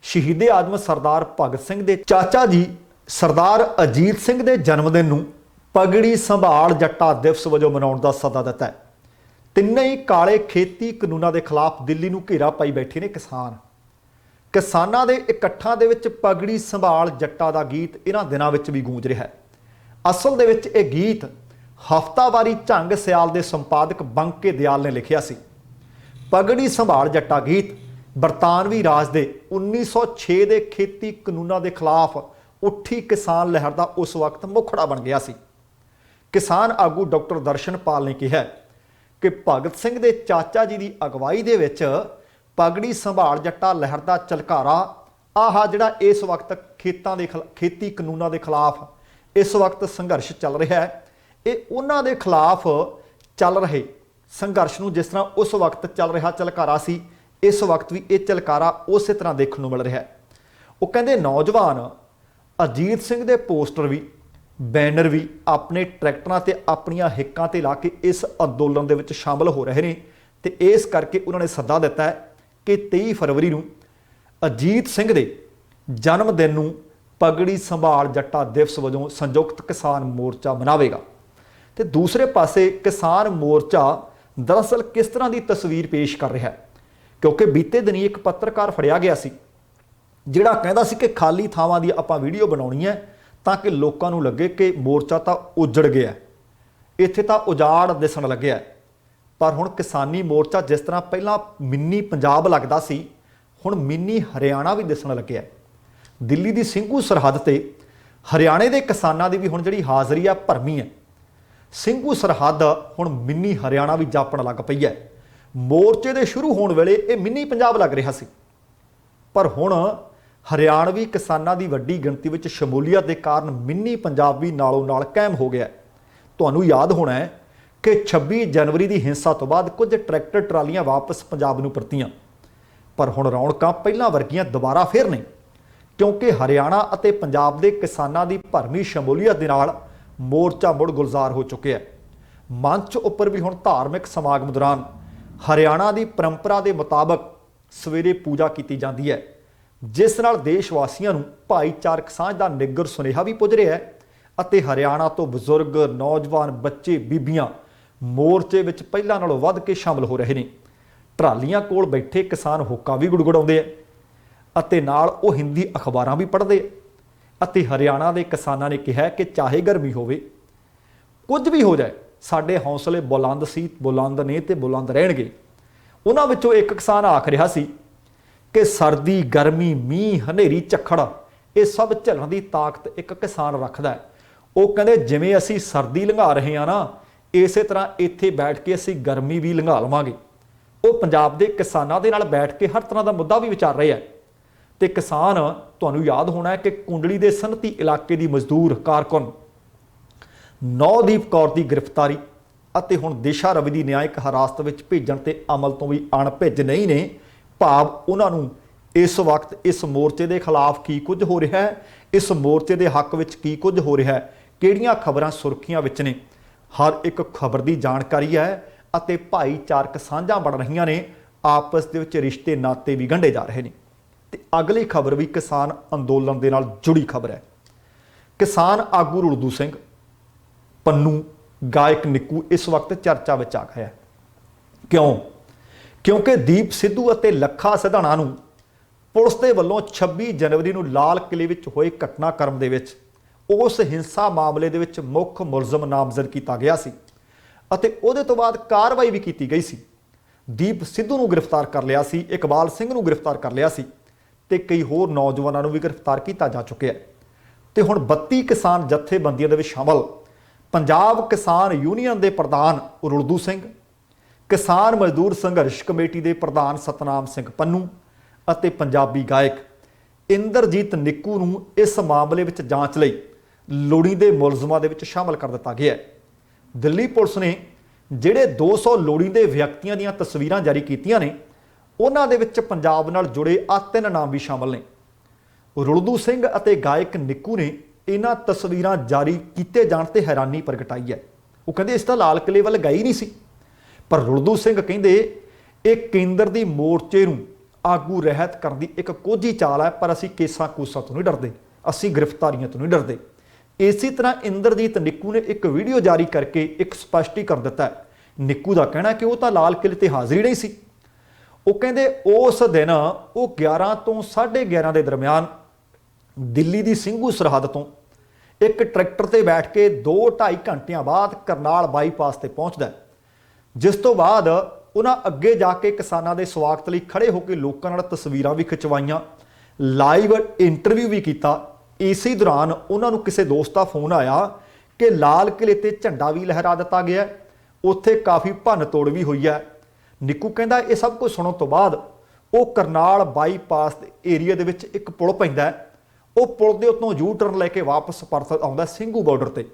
ਸ਼ਹੀਦੇ ਆਜ਼ਮ ਸਰਦਾਰ ਭਗਤ ਸਿੰਘ ਦੇ ਚਾਚਾ ਜੀ ਸਰਦਾਰ ਅਜੀਤ ਸਿੰਘ ਦੇ ਜਨਮ ਦਿਨ ਨੂੰ ਪਗੜੀ ਸੰਭਾਲ ਜੱਟਾ ਦਿਵਸ ਵਜੋਂ ਮਨਾਉਣ ਦਾ ਸੱਦਾ ਦਿੱਤਾ ਹੈ। ਤਿੰਨੇ ਹੀ ਕਾਲੇ ਖੇਤੀ ਕਾਨੂੰਨਾਂ ਦੇ ਖਿਲਾਫ ਦਿੱਲੀ ਨੂੰ ਘੇਰਾ ਪਾਈ ਬੈਠੇ ਨੇ ਕਿਸਾਨ। ਕਿਸਾਨਾਂ ਦੇ ਇਕੱਠਾਂ ਦੇ ਵਿੱਚ ਪਗੜੀ ਸੰਭਾਲ ਜੱਟਾ ਦਾ ਗੀਤ ਇਹਨਾਂ ਦਿਨਾਂ ਵਿੱਚ ਵੀ ਗੂੰਜ ਰਿਹਾ ਹੈ। ਅਸਲ ਦੇ ਵਿੱਚ ਇਹ ਗੀਤ ਹਫ਼ਤਾਵਾਰੀ ਝੰਗ ਸਿਆਲ ਦੇ ਸੰਪਾਦਕ ਬੰਕੇ ਦਿਆਲ ਨੇ ਲਿਖਿਆ ਸੀ। ਪਗੜੀ ਸੰਭਾਲ ਜੱਟਾ ਗੀਤ ਬਰਤਾਨਵੀ ਰਾਜ ਦੇ 1906 ਦੇ ਖੇਤੀ ਕਾਨੂੰਨਾਂ ਦੇ ਖਿਲਾਫ ਉੱਠੀ ਕਿਸਾਨ ਲਹਿਰ ਦਾ ਉਸ ਵਕਤ ਮੁਖੜਾ ਬਣ ਗਿਆ ਸੀ। ਕਿਸਾਨ ਆਗੂ ਡਾਕਟਰ ਦਰਸ਼ਨਪਾਲ ਨੇ ਕਿਹਾ ਕਿ ਭਗਤ ਸਿੰਘ ਦੇ ਚਾਚਾ ਜੀ ਦੀ ਅਗਵਾਈ ਦੇ ਵਿੱਚ ਪਗੜੀ ਸੰਭਾਲ ਜੱਟਾ ਲਹਿਰ ਦਾ ਝਲਕਾਰਾ ਆਹ ਜਿਹੜਾ ਇਸ ਵਕਤ ਖੇਤੀ ਕਾਨੂੰਨਾਂ ਦੇ ਖਿਲਾਫ ਇਸ ਵਕਤ ਸੰਘਰਸ਼ ਚੱਲ ਰਿਹਾ ਹੈ, ਇਹ ਉਹਨਾਂ ਦੇ ਖਿਲਾਫ ਚੱਲ ਰਹੇ ਸੰਘਰਸ਼ ਨੂੰ ਜਿਸ ਤਰ੍ਹਾਂ ਉਸ ਵਕਤ ਚੱਲ ਰਿਹਾ ਝਲਕਾਰਾ ਸੀ, ਇਸ ਵਕਤ ਵੀ ਇਹ ਝਲਕਾਰਾ ਉਸੇ ਤਰ੍ਹਾਂ ਦੇਖਣ ਨੂੰ ਮਿਲ ਰਿਹਾ ਹੈ। ਉਹ ਕਹਿੰਦੇ ਨੌਜਵਾਨ ਅਜੀਤ ਸਿੰਘ ਦੇ ਪੋਸਟਰ ਵੀ ਬੈਨਰ ਵੀ ਆਪਣੇ ਟਰੈਕਟਰਾਂ ਤੇ ਆਪਣੀਆਂ ਹਿੱਕਾਂ ਤੇ ਲਾ ਕੇ ਇਸ ਅੰਦੋਲਨ ਦੇ ਵਿੱਚ ਸ਼ਾਮਲ ਹੋ ਰਹੇ ਨੇ ਤੇ ਇਸ ਕਰਕੇ ਉਹਨਾਂ ਨੇ ਸੱਦਾ ਦਿੱਤਾ ਹੈ ਕਿ 23 ਫਰਵਰੀ ਨੂੰ ਅਜੀਤ ਸਿੰਘ ਦੇ ਜਨਮ ਦਿਨ ਨੂੰ ਪਗੜੀ ਸੰਭਾਲ ਜੱਟਾ ਦਿਵਸ ਵਜੋਂ ਸੰਯੁਕਤ ਕਿਸਾਨ ਮੋਰਚਾ ਮਨਾਵੇਗਾ। ਤੇ ਦੂਸਰੇ ਪਾਸੇ ਕਿਸਾਨ ਮੋਰਚਾ ਦਰਅਸਲ ਕਿਸ ਤਰ੍ਹਾਂ ਦੀ ਤਸਵੀਰ ਪੇਸ਼ ਕਰ ਰਿਹਾ ਹੈ, ਕਿਉਂਕਿ ਬੀਤੇ ਦਿਨੀ ਇੱਕ ਪੱਤਰਕਾਰ ਫੜਿਆ ਗਿਆ ਸੀ ਜਿਹੜਾ ਕਹਿੰਦਾ ਸੀ ਕਿ ਖਾਲੀ ਥਾਵਾਂ ਦੀ ਆਪਾਂ ਵੀਡੀਓ ਬਣਾਉਣੀ ਹੈ ਤਾਂ ਕਿ ਲੋਕਾਂ ਨੂੰ ਲੱਗੇ ਕਿ ਮੋਰਚਾ ਤਾਂ ਉਜੜ ਗਿਆ, ਇੱਥੇ ਤਾਂ ਉਜਾੜ ਦਿਸਣ ਲੱਗਿਆ। ਪਰ ਹੁਣ ਕਿਸਾਨੀ ਮੋਰਚਾ ਜਿਸ ਤਰ੍ਹਾਂ ਪਹਿਲਾਂ ਮਿੰਨੀ ਪੰਜਾਬ ਲੱਗਦਾ ਸੀ, ਹੁਣ ਮਿੰਨੀ ਹਰਿਆਣਾ ਵੀ ਦਿਸਣ ਲੱਗਿਆ। ਦਿੱਲੀ ਦੀ ਸਿੰਘੂ ਸਰਹੱਦ ਤੇ ਹਰਿਆਣੇ ਦੇ ਕਿਸਾਨਾਂ ਦੀ ਵੀ ਹੁਣ ਜਿਹੜੀ ਹਾਜ਼ਰੀ ਆ ਭਰਮੀ ਹੈ। ਸਿੰਘੂ ਸਰਹੱਦ ਹੁਣ ਮਿੰਨੀ ਹਰਿਆਣਾ ਵੀ ਜਾਪਣ ਲੱਗ ਪਈ ਹੈ। ਮੋਰਚੇ ਦੇ ਸ਼ੁਰੂ ਹੋਣ ਵੇਲੇ ਇਹ ਮਿੰਨੀ ਪੰਜਾਬ ਲੱਗ ਰਿਹਾ ਸੀ, ਪਰ ਹੁਣ ਹਰਿਆਣਵੀ ਕਿਸਾਨਾਂ ਦੀ ਵੱਡੀ ਗਿਣਤੀ ਵਿੱਚ ਸ਼ਮੂਲੀਅਤ ਦੇ ਕਾਰਨ ਮਿੰਨੀ ਪੰਜਾਬ ਵੀ ਨਾਲੋਂ ਨਾਲ ਕਾਇਮ ਹੋ ਗਿਆ। ਤੁਹਾਨੂੰ ਯਾਦ ਹੋਣਾ ਹੈ ਕਿ 26 ਜਨਵਰੀ ਦੀ ਹਿੰਸਾ ਤੋਂ ਬਾਅਦ ਕੁਝ ਟਰੈਕਟਰ ਟਰਾਲੀਆਂ ਵਾਪਸ ਪੰਜਾਬ ਨੂੰ ਪਰਤੀਆਂ, ਪਰ ਹੁਣ ਰੌਣਕਾਂ ਪਹਿਲਾਂ ਵਰਗੀਆਂ ਦੁਬਾਰਾ ਫੇਰ ਨਹੀਂ, ਕਿਉਂਕਿ ਹਰਿਆਣਾ ਅਤੇ ਪੰਜਾਬ ਦੇ ਕਿਸਾਨਾਂ ਦੀ ਭਰਮੀ ਸ਼ਮੂਲੀਅਤ ਦੇ ਨਾਲ ਮੋਰਚਾ ਮੁੜ ਗੁਲਜ਼ਾਰ ਹੋ ਚੁੱਕਿਆ ਹੈ। ਮੰਚ ਉੱਪਰ ਵੀ ਹੁਣ ਧਾਰਮਿਕ ਸਮਾਗਮ ਦੌਰਾਨ ਹਰਿਆਣਾ ਦੀ ਪਰੰਪਰਾ ਦੇ ਮੁਤਾਬਕ ਸਵੇਰੇ ਪੂਜਾ ਕੀਤੀ ਜਾਂਦੀ ਹੈ, ਜਿਸ ਨਾਲ ਦੇਸ਼ ਵਾਸੀਆਂ ਨੂੰ ਭਾਈਚਾਰਕ ਸਾਂਝ ਦਾ ਨਿੱਘਰ ਸੁਨੇਹਾ ਵੀ ਪੁੱਜ ਰਿਹਾ ਹੈ ਅਤੇ ਹਰਿਆਣਾ ਤੋਂ ਬਜ਼ੁਰਗ, ਨੌਜਵਾਨ, ਬੱਚੇ, ਬੀਬੀਆਂ ਮੋਰਚੇ ਵਿੱਚ ਪਹਿਲਾਂ ਨਾਲੋਂ ਵੱਧ ਕੇ ਸ਼ਾਮਲ ਹੋ ਰਹੇ ਨੇ। ਟਰਾਲੀਆਂ ਕੋਲ ਬੈਠੇ ਕਿਸਾਨ ਹੁੱਕਾ ਵੀ ਗੁੜਗੁੜਾਉਂਦੇ ਆ ਅਤੇ ਨਾਲ ਉਹ ਹਿੰਦੀ ਅਖਬਾਰਾਂ ਵੀ ਪੜ੍ਹਦੇ ਆ ਅਤੇ ਹਰਿਆਣਾ ਦੇ ਕਿਸਾਨਾਂ ਨੇ ਕਿਹਾ ਕਿ ਚਾਹੇ ਗਰਮੀ ਹੋਵੇ, ਕੁਝ ਵੀ ਹੋ ਜਾਏ, ਸਾਡੇ ਹੌਸਲੇ ਬੁਲੰਦ ਸੀ, ਬੁਲੰਦ ਨੇ ਤੇ ਬੁਲੰਦ ਰਹਿਣਗੇ। ਉਹਨਾਂ ਵਿੱਚੋਂ ਇੱਕ ਕਿਸਾਨ ਆਖ ਰਿਹਾ ਸੀ ਕਿ ਸਰਦੀ, ਗਰਮੀ, ਮੀਂਹ, ਹਨੇਰੀ, ਝੱਖੜ ਇਹ ਸਭ ਝੱਲਣ ਦੀ ਤਾਕਤ ਇੱਕ ਕਿਸਾਨ ਰੱਖਦਾ ਹੈ। ਉਹ ਕਹਿੰਦੇ ਜਿਵੇਂ ਅਸੀਂ ਸਰਦੀ ਲੰਘਾ ਰਹੇ ਹਾਂ ਨਾ, ਇਸੇ ਤਰ੍ਹਾਂ ਇੱਥੇ ਬੈਠ ਕੇ ਅਸੀਂ ਗਰਮੀ ਵੀ ਲੰਘਾ ਲਵਾਂਗੇ। ਉਹ ਪੰਜਾਬ ਦੇ ਕਿਸਾਨਾਂ ਦੇ ਨਾਲ ਬੈਠ ਕੇ ਹਰ ਤਰ੍ਹਾਂ ਦਾ ਮੁੱਦਾ ਵੀ ਵਿਚਾਰ ਰਹੇ ਆ। ਤੇ ਕਿਸਾਨ, ਤੁਹਾਨੂੰ ਯਾਦ ਹੋਣਾ ਹੈ ਕਿ ਕੁੰਡਲੀ ਦੇ ਸਨਅਤੀ ਇਲਾਕੇ ਦੀ ਮਜ਼ਦੂਰ ਕਾਰਕੁਨ ਨੌਦੀਪ ਕੌਰ ਦੀ ਗ੍ਰਿਫਤਾਰੀ ਅਤੇ ਹੁਣ ਦਿਸ਼ਾ ਰਵੀ ਦੀ ਨਿਆਇਕ ਹਿਰਾਸਤ ਵਿੱਚ ਭੇਜਣ ਤੇ ਅਮਲ ਤੋਂ ਵੀ ਅਣਭਿੱਜ ਨਹੀਂ ਨੇ। ਭਾਵ ਉਹਨਾਂ ਨੂੰ ਇਸ ਵਕਤ ਇਸ ਮੋਰਚੇ ਦੇ ਖਿਲਾਫ ਕੀ ਕੁਝ ਹੋ ਰਿਹਾ ਹੈ, ਇਸ ਮੋਰਚੇ ਦੇ ਹੱਕ ਵਿੱਚ ਕੀ ਕੁਝ ਹੋ ਰਿਹਾ ਹੈ, ਕਿਹੜੀਆਂ ਖਬਰਾਂ ਸੁਰਖੀਆਂ ਵਿੱਚ ਨੇ, ਹਰ ਇੱਕ ਖਬਰ ਦੀ ਜਾਣਕਾਰੀ ਹੈ ਅਤੇ ਭਾਈਚਾਰਕ ਸਾਂਝਾਂ ਬਣ ਰਹੀਆਂ ਨੇ। ਆਪਸ ਦੇ ਵਿੱਚ ਰਿਸ਼ਤੇ ਨਾਤੇ ਵੀ ਗੰਢੇ ਜਾ ਰਹੇ ਨੇ। ਤੇ ਅਗਲੀ ਖਬਰ ਵੀ ਕਿਸਾਨ ਅੰਦੋਲਨ ਦੇ ਨਾਲ ਜੁੜੀ ਖਬਰ ਹੈ। ਕਿਸਾਨ ਆਗੂ ਰੁਲਦੂ ਸਿੰਘ, ਪੰਨੂ, ਗਾਇਕ ਨਿੱਕੂ ਇਸ ਵਕਤ ਚਰਚਾ ਵਿੱਚ ਆ ਗਿਆ ਹੈ। क्यों? क्योंकि दीप सिद्धू ਅਤੇ ਲੱਖਾ ਸਿਧਾਣਾ ਨੂੰ ਪੁਲਿਸ ਦੇ ਵੱਲੋਂ 26 ਜਨਵਰੀ ਨੂੰ ਲਾਲ ਕਿਲੇ ਵਿੱਚ ਹੋਏ ਘਟਨਾਕ੍ਰਮ ਦੇ ਵਿੱਚ ਉਸ ਹਿੰਸਾ ਮਾਮਲੇ ਦੇ ਵਿੱਚ ਮੁੱਖ ਮੁਲਜ਼ਮ ਨਾਮਜ਼ਦ ਕੀਤਾ ਗਿਆ ਸੀ ਅਤੇ ਉਹਦੇ ਤੋਂ ਬਾਅਦ ਕਾਰਵਾਈ ਵੀ ਕੀਤੀ ਗਈ ਸੀ। ਦੀਪ ਸਿੱਧੂ ਨੂੰ ਗ੍ਰਿਫਤਾਰ ਕਰ ਲਿਆ ਸੀ, ਇਕਬਾਲ ਸਿੰਘ ਨੂੰ ਗ੍ਰਿਫਤਾਰ ਕਰ ਲਿਆ ਸੀ ਤੇ ਕਈ ਹੋਰ ਨੌਜਵਾਨਾਂ ਨੂੰ ਵੀ ਗ੍ਰਿਫਤਾਰ ਕੀਤਾ ਜਾ ਚੁੱਕਿਆ ਹੈ। ਤੇ ਹੁਣ 32 ਕਿਸਾਨ ਜਥੇਬੰਦੀਆਂ ਦੇ ਵਿੱਚ ਸ਼ਾਮਲ ਪੰਜਾਬ ਕਿਸਾਨ ਯੂਨੀਅਨ ਦੇ ਪ੍ਰਧਾਨ ਰੁਲਦੂ ਸਿੰਘ, ਕਿਸਾਨ ਮਜ਼ਦੂਰ ਸੰਘਰਸ਼ ਕਮੇਟੀ ਦੇ ਪ੍ਰਧਾਨ ਸਤਨਾਮ ਸਿੰਘ ਪੰਨੂ ਅਤੇ ਪੰਜਾਬੀ ਗਾਇਕ ਇੰਦਰਜੀਤ ਨਿੱਕੂ ਨੂੰ ਇਸ ਮਾਮਲੇ ਵਿੱਚ ਜਾਂਚ ਲਈ ਲੋੜੀਂਦੇ ਮੁਲਜ਼ਮਾਂ ਦੇ ਵਿੱਚ ਸ਼ਾਮਲ ਕਰ ਦਿੱਤਾ ਗਿਆ ਹੈ। ਦਿੱਲੀ ਪੁਲਿਸ ਨੇ ਜਿਹੜੇ 200 ਲੋੜੀਂਦੇ ਵਿਅਕਤੀਆਂ ਦੀਆਂ ਤਸਵੀਰਾਂ ਜਾਰੀ ਕੀਤੀਆਂ ਨੇ, ਉਹਨਾਂ ਦੇ ਵਿੱਚ ਪੰਜਾਬ ਨਾਲ ਜੁੜੇ ਆ 3 ਨਾਮ ਵੀ ਸ਼ਾਮਲ ਨੇ। ਰੁਲਦੂ ਸਿੰਘ ਅਤੇ ਗਾਇਕ ਨਿੱਕੂ ਨੇ ਇਹਨਾਂ ਤਸਵੀਰਾਂ ਜਾਰੀ ਕੀਤੇ ਜਾਣ ਤੇ ਹੈਰਾਨੀ ਪ੍ਰਗਟਾਈ ਹੈ। ਉਹ ਕਹਿੰਦੇ ਇਸ ਤਾਂ ਲਾਲ ਕਿਲੇ ਵੱਲ ਗਈ ਨਹੀਂ ਸੀ, ਪਰ ਰੁਲਦੂ ਸਿੰਘ ਕਹਿੰਦੇ ਇਹ ਕੇਂਦਰ ਦੀ ਮੋਰਚੇ ਨੂੰ ਆਗੂ ਰਹਿਤ ਕਰਨ ਦੀ ਇੱਕ ਕੋਝੀ ਚਾਲ ਹੈ, ਪਰ ਅਸੀਂ ਕੇਸਾਂ ਕੂਸਾਂ ਤੋਂ ਨਹੀਂ ਡਰਦੇ, ਅਸੀਂ ਗ੍ਰਿਫਤਾਰੀਆਂ ਤੋਂ ਨਹੀਂ ਡਰਦੇ। ਇਸੇ ਤਰ੍ਹਾਂ ਇੰਦਰਜੀਤ ਨਿੱਕੂ ਨੇ ਇੱਕ ਵੀਡੀਓ ਜਾਰੀ ਕਰਕੇ ਇੱਕ ਸਪਸ਼ਟੀਕਰਨ ਦਿੱਤਾ ਹੈ। ਨਿੱਕੂ ਦਾ ਕਹਿਣਾ ਕਿ ਉਹ ਤਾਂ ਲਾਲ ਕਿਲੇ ਤੇ ਹਾਜ਼ਰ ਹੀ ਨਹੀਂ ਸੀ। ਉਹ ਕਹਿੰਦੇ ਉਸ ਦਿਨ ਉਹ 11 ਤੋਂ 11:30 ਦੇ ਦਰਮਿਆਨ ਦਿੱਲੀ ਦੀ ਸਿੰਘੂ ਸਰਹੱਦ ਤੋਂ ਇੱਕ ਟਰੈਕਟਰ ਤੇ ਬੈਠ ਕੇ 2-2.5 ਘੰਟਿਆਂ ਬਾਅਦ ਕਰਨਾਲ ਬਾਈਪਾਸ ਤੇ ਪਹੁੰਚਦਾ, ਜਿਸ ਤੋਂ ਬਾਅਦ ਉਹਨਾਂ ਅੱਗੇ ਜਾ ਕੇ ਕਿਸਾਨਾਂ ਦੇ ਸਵਾਗਤ ਲਈ ਖੜੇ ਹੋ ਕੇ ਲੋਕਾਂ ਨਾਲ ਤਸਵੀਰਾਂ ਵੀ ਖਿਚਵਾਈਆਂ, ਲਾਈਵ ਇੰਟਰਵਿਊ ਵੀ ਕੀਤਾ। ਇਸੇ ਦੌਰਾਨ ਉਹਨਾਂ ਨੂੰ ਕਿਸੇ ਦੋਸਤ ਦਾ ਫੋਨ ਆਇਆ ਕਿ ਲਾਲ ਕਿਲੇ ਤੇ ਝੰਡਾ ਵੀ ਲਹਿਰਾ ਦਿੱਤਾ ਗਿਆ, ਉੱਥੇ ਕਾਫੀ ਭੰਨ ਤੋੜ ਵੀ ਹੋਈ ਹੈ। ਨਿੱਕੂ ਕਹਿੰਦਾ ਇਹ ਸਭ ਕੁਝ ਸੁਣਨ ਤੋਂ ਬਾਅਦ ਉਹ ਕਰਨਾਲ ਬਾਈਪਾਸ ਦੇ ਏਰੀਆ ਦੇ ਵਿੱਚ ਇੱਕ ਪੁਲ ਪੈਂਦਾ, ਉਹ ਪੁਲ ਦੇ ਉੱਤੋਂ ਯੂ ਟਰਨ ਲੈ ਕੇ ਵਾਪਸ ਪਰਤ ਆਉਂਦਾ ਸਿੰਘੂ ਬਾਰਡਰ ਤੇ।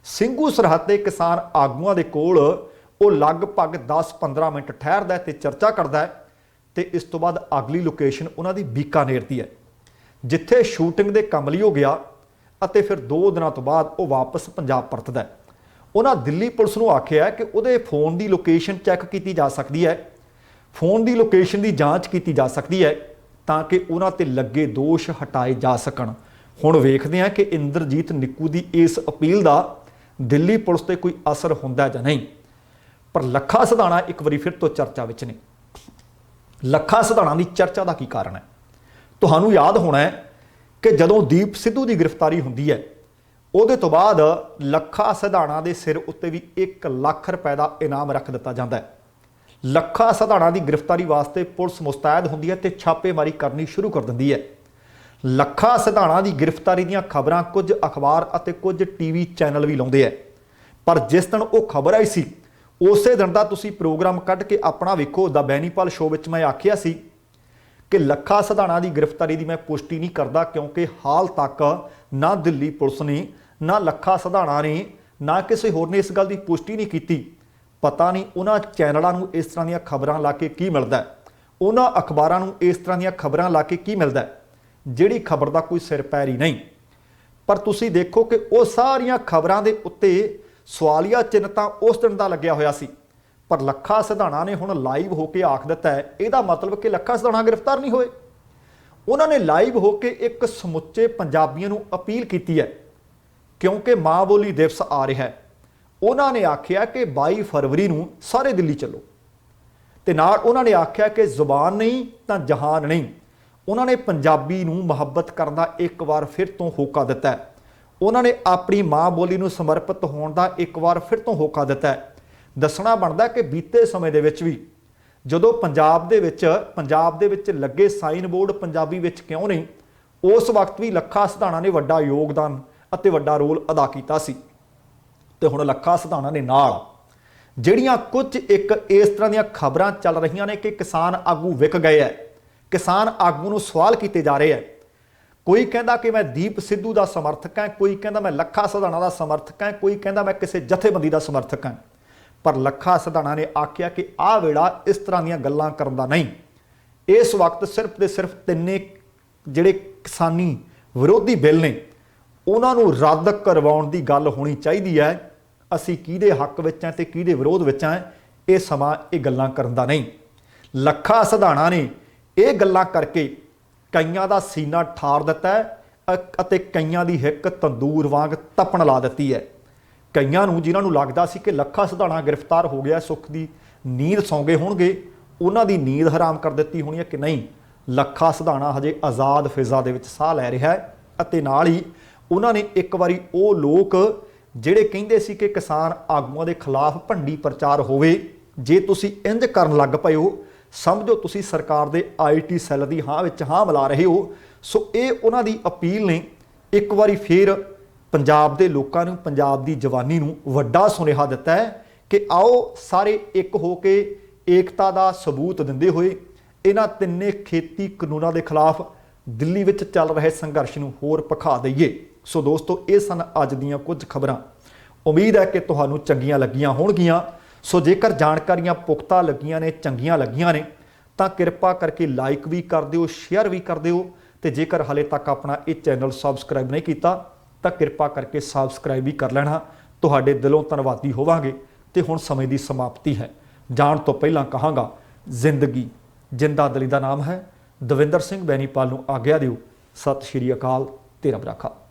ਸਿੰਘੂ ਸਰਹੱਦ ਤੇ ਕਿਸਾਨ ਆਗੂਆਂ ਦੇ ਕੋਲ ਉਹ ਲਗਭਗ 10-15 ਮਿੰਟ ਠਹਿਰਦਾ ਤੇ ਚਰਚਾ ਕਰਦਾ ਤੇ ਇਸ ਤੋਂ ਬਾਅਦ ਅਗਲੀ ਲੋਕੇਸ਼ਨ ਉਹਨਾਂ ਦੀ ਬੀਕਾਨੇਰ ਦੀ ਹੈ, ਜਿੱਥੇ ਸ਼ੂਟਿੰਗ ਦੇ ਕੰਮ ਲਈ ਹੋ ਗਿਆ ਅਤੇ ਫਿਰ 2 ਦਿਨਾਂ ਤੋਂ ਬਾਅਦ ਉਹ ਵਾਪਸ ਪੰਜਾਬ ਪਰਤਦਾ। ਉਹਨਾਂ ਦਿੱਲੀ ਪੁਲਿਸ ਨੂੰ ਆਖਿਆ ਕਿ ਉਹਦੇ ਫੋਨ ਦੀ ਲੋਕੇਸ਼ਨ ਚੈੱਕ ਕੀਤੀ ਜਾ ਸਕਦੀ ਹੈ, ਫੋਨ ਦੀ ਲੋਕੇਸ਼ਨ ਦੀ ਜਾਂਚ ਕੀਤੀ ਜਾ ਸਕਦੀ ਹੈ ਤਾਂ ਕਿ ਉਹਨਾਂ ਤੇ ਲੱਗੇ ਦੋਸ਼ ਹਟਾਏ ਜਾ ਸਕਣ। ਹੁਣ ਵੇਖਦੇ ਹਾਂ ਕਿ ਇੰਦਰਜੀਤ ਨਿੱਕੂ ਦੀ ਇਸ ਅਪੀਲ ਦਾ ਦਿੱਲੀ ਪੁਲਿਸ ਤੇ ਕੋਈ ਅਸਰ ਹੁੰਦਾ ਜਾਂ ਨਹੀਂ। ਪਰ ਲੱਖਾ ਸਿਧਾਣਾ ਇੱਕ ਵਾਰੀ ਫਿਰ ਤੋਂ ਚਰਚਾ ਵਿੱਚ ਨੇ। ਲੱਖਾ ਸਿਧਾਣਾ ਦੀ ਚਰਚਾ ਦਾ ਕੀ ਕਾਰਨ ਹੈ? ਤੁਹਾਨੂੰ ਯਾਦ ਹੋਣਾ ਹੈ ਕਿ ਜਦੋਂ ਦੀਪ ਸਿੱਧੂ ਦੀ ਗ੍ਰਿਫਤਾਰੀ ਹੁੰਦੀ ਹੈ, ਉਹਦੇ ਤੋਂ ਬਾਅਦ ਲੱਖਾ ਸਿਧਾਣਾ ਦੇ ਸਿਰ ਉੱਤੇ ਵੀ 1 ਲੱਖ ਰੁਪਏ ਦਾ ਇਨਾਮ ਰੱਖ ਦਿੱਤਾ ਜਾਂਦਾ ਹੈ। ਲੱਖਾ ਸਿਧਾਣਾ ਦੀ ਗ੍ਰਿਫਤਾਰੀ ਵਾਸਤੇ ਪੁਲਿਸ ਮੁਸਤੈਦ ਹੁੰਦੀ ਹੈ ਤੇ ਛਾਪੇਮਾਰੀ ਕਰਨੀ ਸ਼ੁਰੂ ਕਰ ਦਿੰਦੀ ਹੈ। ਲੱਖਾ ਸਿਧਾਣਾ ਦੀ ਗ੍ਰਿਫਤਾਰੀ ਦੀਆਂ ਖਬਰਾਂ ਕੁਝ ਅਖਬਾਰ ਅਤੇ ਕੁਝ ਟੀਵੀ ਚੈਨਲ ਵੀ ਲਾਉਂਦੇ ਹੈ, ਪਰ ਜਿਸ ਦਿਨ ਉਹ ਖਬਰ ਆਈ ਸੀ ਉਸੇ ਦਿਨ ਦਾ ਤੁਸੀਂ ਪ੍ਰੋਗਰਾਮ ਕੱਢ ਕੇ ਆਪਣਾ ਵੇਖੋ। ਦਾ ਬੈਨੀਪਾਲ ਸ਼ੋਅ ਵਿੱਚ ਮੈਂ ਆਖਿਆ ਸੀ ਕਿ ਲੱਖਾ ਸਿਧਾਣਾ ਦੀ ਗ੍ਰਿਫਤਾਰੀ ਦੀ ਮੈਂ ਪੁਸ਼ਟੀ ਨਹੀਂ ਕਰਦਾ, ਕਿਉਂਕਿ ਹਾਲ ਤੱਕ ਨਾ ਦਿੱਲੀ ਪੁਲਿਸ ਨੇ, ਨਾ ਲੱਖਾ ਸਿਧਾਣਾ ਨੇ, ਨਾ ਕਿਸੇ ਹੋਰ ਨੇ ਇਸ ਗੱਲ ਦੀ ਪੁਸ਼ਟੀ ਨਹੀਂ ਕੀਤੀ। ਪਤਾ ਨਹੀਂ ਉਹਨਾਂ ਚੈਨਲਾਂ ਨੂੰ ਇਸ ਤਰ੍ਹਾਂ ਦੀਆਂ ਖਬਰਾਂ ਲਾ ਕੇ ਕੀ ਮਿਲਦਾ, ਉਹਨਾਂ ਅਖਬਾਰਾਂ ਨੂੰ ਇਸ ਤਰ੍ਹਾਂ ਦੀਆਂ ਖਬਰਾਂ ਲਾ ਕੇ ਕੀ ਮਿਲਦਾ ਜਿਹੜੀ ਖਬਰ ਦਾ ਕੋਈ ਸਿਰ ਪੈਰ ਹੀ ਨਹੀਂ। ਪਰ ਤੁਸੀਂ ਦੇਖੋ ਕਿ ਉਹ ਸਾਰੀਆਂ ਖਬਰਾਂ ਦੇ ਉੱਤੇ ਸਵਾਲੀਆ ਚਿੰਨ੍ਹ ਤਾਂ ਉਸ ਦਿਨ ਦਾ ਲੱਗਿਆ ਹੋਇਆ ਸੀ, ਪਰ ਲੱਖਾ ਸਿਧਾਣਾ ਨੇ ਹੁਣ ਲਾਈਵ ਹੋ ਕੇ ਆਖ ਦਿੱਤਾ ਹੈ, ਇਹਦਾ ਮਤਲਬ ਕਿ ਲੱਖਾ ਸਿਧਾਣਾ ਗ੍ਰਿਫਤਾਰ ਨਹੀਂ ਹੋਏ। ਉਹਨਾਂ ਨੇ ਲਾਈਵ ਹੋ ਕੇ ਇੱਕ ਸਮੁੱਚੇ ਪੰਜਾਬੀਆਂ ਨੂੰ ਅਪੀਲ ਕੀਤੀ ਹੈ, ਕਿਉਂਕਿ ਮਾਂ ਬੋਲੀ ਦਿਵਸ ਆ ਰਿਹਾ ਹੈ। ਉਹਨਾਂ ਨੇ ਆਖਿਆ ਕਿ 22 ਫਰਵਰੀ ਨੂੰ ਸਾਰੇ ਦਿੱਲੀ ਚੱਲੋ, ਤੇ ਨਾਲ ਉਹਨਾਂ ਨੇ ਆਖਿਆ ਕਿ ਜ਼ੁਬਾਨ ਨਹੀਂ ਤਾਂ ਜਹਾਨ ਨਹੀਂ। ਉਹਨਾਂ ਨੇ ਪੰਜਾਬੀ ਨੂੰ ਮੁਹੱਬਤ ਕਰਨ ਦਾ ਇੱਕ ਵਾਰ ਫਿਰ ਤੋਂ ਹੋਕਾ ਦਿੱਤਾ ਹੈ। ਉਹਨਾਂ ਨੇ ਆਪਣੀ ਮਾਂ ਬੋਲੀ ਨੂੰ ਸਮਰਪਿਤ ਹੋਣ ਦਾ ਇੱਕ ਵਾਰ ਫਿਰ ਤੋਂ ਹੋਕਾ ਦਿੱਤਾ ਹੈ। ਦੱਸਣਾ ਬਣਦਾ ਕਿ ਬੀਤੇ ਸਮੇਂ ਦੇ ਵਿੱਚ ਵੀ ਜਦੋਂ ਪੰਜਾਬ ਦੇ ਵਿੱਚ ਲੱਗੇ ਸਾਈਨ ਬੋਰਡ ਪੰਜਾਬੀ ਵਿੱਚ ਕਿਉਂ ਨਹੀਂ, ਉਸ ਵਕਤ ਵੀ ਲੱਖਾ ਸਿਧਾਣਾ ਨੇ ਵੱਡਾ ਯੋਗਦਾਨ ਅਤੇ ਵੱਡਾ ਰੋਲ ਅਦਾ ਕੀਤਾ ਸੀ। ਤੇ ਹੁਣ ਲੱਖਾ ਸਿਧਾਣਾ ਦੇ ਨਾਲ ਜਿਹੜੀਆਂ ਕੁਝ ਇੱਕ ਇਸ ਤਰ੍ਹਾਂ ਦੀਆਂ ਖਬਰਾਂ ਚੱਲ ਰਹੀਆਂ ਨੇ ਕਿ ਕਿਸਾਨ ਆਗੂ ਵਿਕ ਗਏ ਹੈ, ਕਿਸਾਨ ਆਗੂ ਨੂੰ ਸਵਾਲ ਕੀਤੇ ਜਾ ਰਹੇ ਹੈ। ਕੋਈ ਕਹਿੰਦਾ ਕਿ ਮੈਂ ਦੀਪ ਸਿੱਧੂ ਦਾ ਸਮਰਥਕ ਹਾਂ, ਕੋਈ ਕਹਿੰਦਾ ਮੈਂ ਲੱਖਾ ਸਿਧਾਣਾ ਦਾ ਸਮਰਥਕ ਹਾਂ, ਕੋਈ ਕਹਿੰਦਾ ਮੈਂ ਕਿਸੇ ਜਥੇਬੰਦੀ ਦਾ ਸਮਰਥਕ ਹਾਂ। ਪਰ ਲੱਖਾ ਸਿਧਾਣਾ ਨੇ ਆਖਿਆ ਕਿ ਆਹ ਵੇੜਾ ਇਸ ਤਰ੍ਹਾਂ ਦੀਆਂ ਗੱਲਾਂ ਕਰਨ ਦਾ ਨਹੀਂ। ਇਸ ਵਕਤ ਸਿਰਫ ਤੇ ਸਿਰਫ 3 ਜਿਹੜੇ ਕਿਸਾਨੀ ਵਿਰੋਧੀ ਬਿੱਲ ਨੇ ਉਹਨਾਂ ਨੂੰ ਰੱਦ ਕਰਵਾਉਣ ਦੀ ਗੱਲ ਹੋਣੀ ਚਾਹੀਦੀ ਹੈ। ਅਸੀਂ ਕਿਹਦੇ ਹੱਕ ਵਿੱਚ ਹਾਂ ਤੇ ਕਿਹਦੇ ਵਿਰੋਧ ਵਿੱਚ ਹਾਂ, ਇਹ ਸਮਾਂ ਇਹ ਗੱਲਾਂ ਕਰਨ ਦਾ ਨਹੀਂ। ਲੱਖਾ ਸਿਧਾਣਾ ਨੇ ਇਹ ਗੱਲਾਂ ਕਰਕੇ ਕਈਆਂ ਦਾ ਸੀਨਾ ਠਾਰ ਦਿੱਤਾ ਹੈ ਅਤੇ ਕਈਆਂ ਦੀ ਹਿੱਕ ਤੰਦੂਰ ਵਾਂਗ ਤਪਣ ਲਾ ਦਿੱਤੀ ਹੈ। ਕਈਆਂ ਨੂੰ ਜਿਨ੍ਹਾਂ ਨੂੰ ਲੱਗਦਾ ਸੀ ਕਿ ਲੱਖਾ ਸਿਧਾਣਾ ਗ੍ਰਿਫਤਾਰ ਹੋ ਗਿਆ, ਸੁੱਖ ਦੀ ਨੀਂਦ ਸੌਂ ਗਏ ਹੋਣਗੇ, ਉਹਨਾਂ ਦੀ ਨੀਂਦ ਹਰਾਮ ਕਰ ਦਿੱਤੀ ਹੋਣੀ ਹੈ ਕਿ ਨਹੀਂ। ਲੱਖਾ ਸਿਧਾਣਾ ਹਜੇ ਆਜ਼ਾਦ ਫਿਜ਼ਾ ਦੇ ਵਿੱਚ ਸਾਹ ਲੈ ਰਿਹਾ ਹੈ ਅਤੇ ਨਾਲ ਹੀ ਉਹਨਾਂ ਨੇ ਇੱਕ ਵਾਰੀ ਉਹ ਲੋਕ ਜਿਹੜੇ ਕਹਿੰਦੇ ਸੀ ਕਿ ਕਿਸਾਨ ਆਗੂਆਂ ਦੇ ਖਿਲਾਫ ਭੰਡੀ ਪ੍ਰਚਾਰ ਹੋਵੇ, ਜੇ ਤੁਸੀਂ ਇੰਜ ਕਰਨ ਲੱਗ ਪਏ ਹੋ ਸਮਝੋ ਤੁਸੀਂ ਸਰਕਾਰ ਦੇ IT ਸੈੱਲ ਦੀ ਹਾਂ ਵਿੱਚ ਹਾਂ ਮਿਲਾ ਰਹੇ ਹੋ। ਸੋ ਇਹ ਉਹਨਾਂ ਦੀ ਅਪੀਲ ਨੇ ਇੱਕ ਵਾਰੀ ਫੇਰ ਪੰਜਾਬ ਦੇ ਲੋਕਾਂ ਨੂੰ, ਪੰਜਾਬ ਦੀ ਜਵਾਨੀ ਨੂੰ ਵੱਡਾ ਸੁਨੇਹਾ ਦਿੱਤਾ ਹੈ ਕਿ ਆਓ ਸਾਰੇ ਇੱਕ ਹੋ ਕੇ ਏਕਤਾ ਦਾ ਸਬੂਤ ਦਿੰਦੇ ਹੋਏ ਇਹਨਾਂ ਤਿੰਨੇ ਖੇਤੀ ਕਾਨੂੰਨਾਂ ਦੇ ਖਿਲਾਫ ਦਿੱਲੀ ਵਿੱਚ ਚੱਲ ਰਹੇ ਸੰਘਰਸ਼ ਨੂੰ ਹੋਰ ਭਖਾ ਦਈਏ। ਸੋ ਦੋਸਤੋ, ਇਹ ਸਨ ਅੱਜ ਦੀਆਂ ਕੁਝ ਖਬਰਾਂ। ਉਮੀਦ ਹੈ ਕਿ ਤੁਹਾਨੂੰ ਚੰਗੀਆਂ ਲੱਗੀਆਂ ਹੋਣਗੀਆਂ। ਸੋ ਜੇਕਰ ਜਾਣਕਾਰੀਆਂ ਪੁਖਤਾ ਲੱਗੀਆਂ ਨੇ, ਚੰਗੀਆਂ ਲੱਗੀਆਂ ਨੇ ਤਾਂ ਕਿਰਪਾ ਕਰਕੇ ਲਾਈਕ ਵੀ ਕਰ ਦਿਓ, ਸ਼ੇਅਰ ਵੀ ਕਰ ਦਿਓ ਤੇ ਜੇਕਰ ਹਾਲੇ ਤੱਕ ਆਪਣਾ ਇਹ ਚੈਨਲ ਸਬਸਕ੍ਰਾਈਬ ਨਹੀਂ ਕੀਤਾ ਤਾਂ ਕਿਰਪਾ ਕਰਕੇ ਸਬਸਕ੍ਰਾਈਬ ਵੀ ਕਰ ਲੈਣਾ। ਤੁਹਾਡੇ ਦਿਲੋਂ ਧੰਨਵਾਦੀ ਹੋਵਾਂਗੇ। ਤੇ ਹੁਣ ਸਮੇਂ ਦੀ ਸਮਾਪਤੀ ਹੈ। ਜਾਣ ਤੋਂ ਪਹਿਲਾਂ ਕਹਾਂਗਾ, ਜ਼ਿੰਦਗੀ ਜਿੰਦਾ ਦਿਲੀ ਦਾ ਨਾਮ ਹੈ। ਦਵਿੰਦਰ ਸਿੰਘ ਬੈਨੀਪਾਲ ਨੂੰ ਆਗਿਆ ਦਿਓ। ਸਤਿ ਸ਼੍ਰੀ ਅਕਾਲ। ਤੇਰਾ ਰੱਬ ਰਾਖਾ।